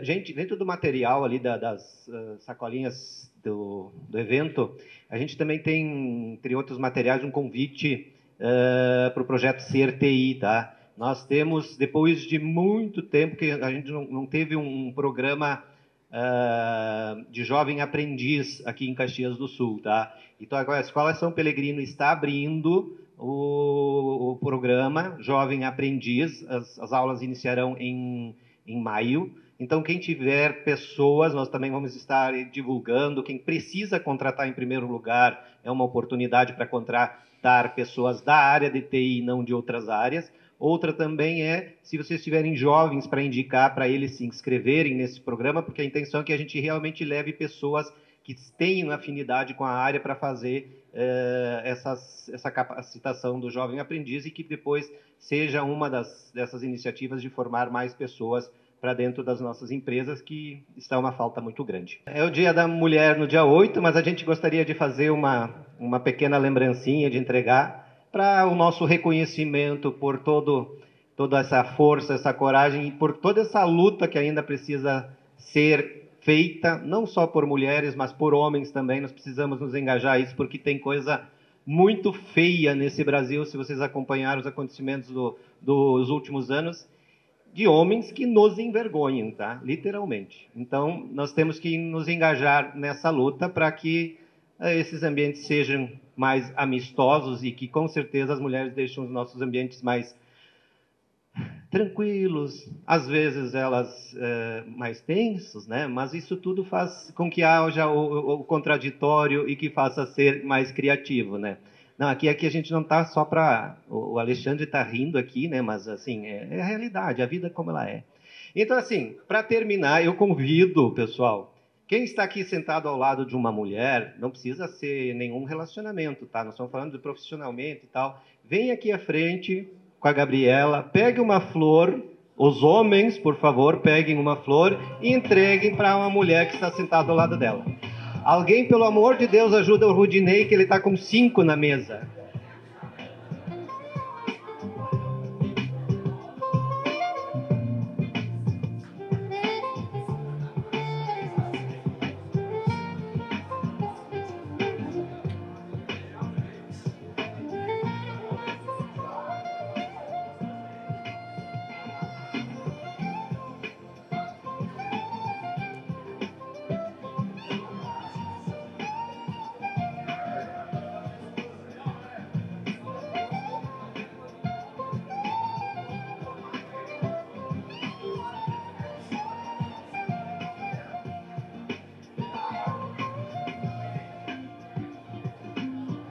S1: Gente, dentro do material ali das sacolinhas do evento, a gente também tem, entre outros materiais, um convite para o projeto CRTI, tá? Nós temos, depois de muito tempo que a gente não teve um programa de jovem aprendiz aqui em Caxias do Sul, tá? Então, agora a Escola São Pelegrino está abrindo o programa Jovem Aprendiz. As aulas iniciarão em maio. Então, quem tiver pessoas, nós também vamos estar divulgando. Quem precisa contratar em primeiro lugar, é uma oportunidade para contratar pessoas da área de TI e não de outras áreas. Outra também é, se vocês tiverem jovens para indicar, para eles se inscreverem nesse programa, porque a intenção é que a gente realmente leve pessoas que tenham afinidade com a área para fazer essa capacitação do jovem aprendiz e que depois seja uma dessas iniciativas de formar mais pessoas para dentro das nossas empresas, que está uma falta muito grande. É o Dia da Mulher no dia 8, mas a gente gostaria de fazer uma pequena lembrancinha, de entregar para o nosso reconhecimento por toda essa força, essa coragem e por toda essa luta que ainda precisa ser feita, não só por mulheres, mas por homens também. Nós precisamos nos engajar a isso, porque tem coisa muito feia nesse Brasil, se vocês acompanharam os acontecimentos dos últimos anos, de homens que nos envergonham, tá? Literalmente. Então, nós temos que nos engajar nessa luta para que esses ambientes sejam mais amistosos e que, com certeza, as mulheres deixam os nossos ambientes mais tranquilos, às vezes elas mais tensos, né? Mas isso tudo faz com que haja o contraditório e que faça ser mais criativo, né? Não, aqui a gente não está só para... O Alexandre está rindo aqui, né? Mas, assim, é a realidade, a vida como ela é. Então, assim, para terminar, eu convido, pessoal, quem está aqui sentado ao lado de uma mulher, não precisa ser nenhum relacionamento, tá? Nós estamos falando de profissionalmente e tal. Vem aqui à frente com a Gabriela, pegue uma flor, os homens, por favor, peguem uma flor e entreguem para uma mulher que está sentada ao lado dela. Alguém, pelo amor de Deus, ajuda o Rudinei, que ele está com 5 na mesa.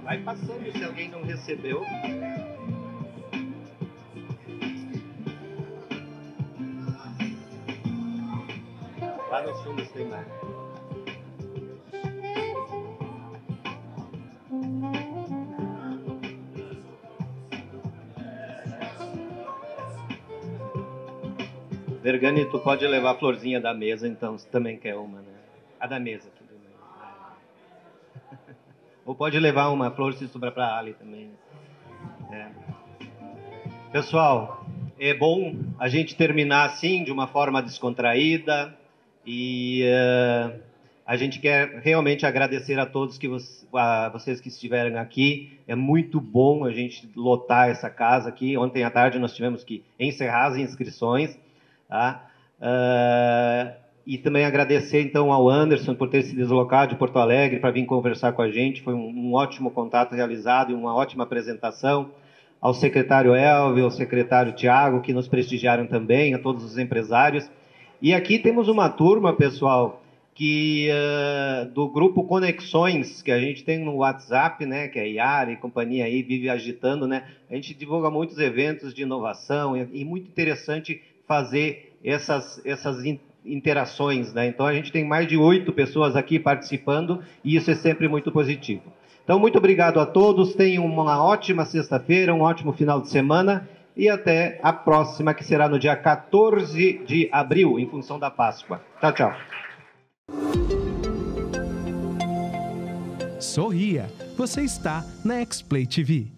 S1: Vai passando se alguém não recebeu. Lá nos fundos tem mais. Vergani, tu pode levar a florzinha da mesa, então, se também quer uma, né? A da mesa. Ou pode levar uma flor se sobrar para a Ali também. Pessoal, é bom a gente terminar assim, de uma forma descontraída. E a gente quer realmente agradecer a todos vocês que estiveram aqui. É muito bom a gente lotar essa casa aqui. Ontem à tarde nós tivemos que encerrar as inscrições. Tá? E também agradecer, então, ao Anderson por ter se deslocado de Porto Alegre para vir conversar com a gente. Foi um ótimo contato realizado e uma ótima apresentação. Ao secretário Elvio, ao secretário Tiago, que nos prestigiaram também, a todos os empresários. E aqui temos uma turma, pessoal, do grupo Conexões, que a gente tem no WhatsApp, né, que é a Yara e companhia aí, vive agitando, né? A gente divulga muitos eventos de inovação e muito interessante fazer essas interações, né? Então a gente tem mais de 8 pessoas aqui participando e isso é sempre muito positivo. Então muito obrigado a todos, tenham uma ótima sexta-feira, um ótimo final de semana e até a próxima, que será no dia 14 de abril, em função da Páscoa. Tchau, tchau.
S8: Sorria, você está na X-Play TV.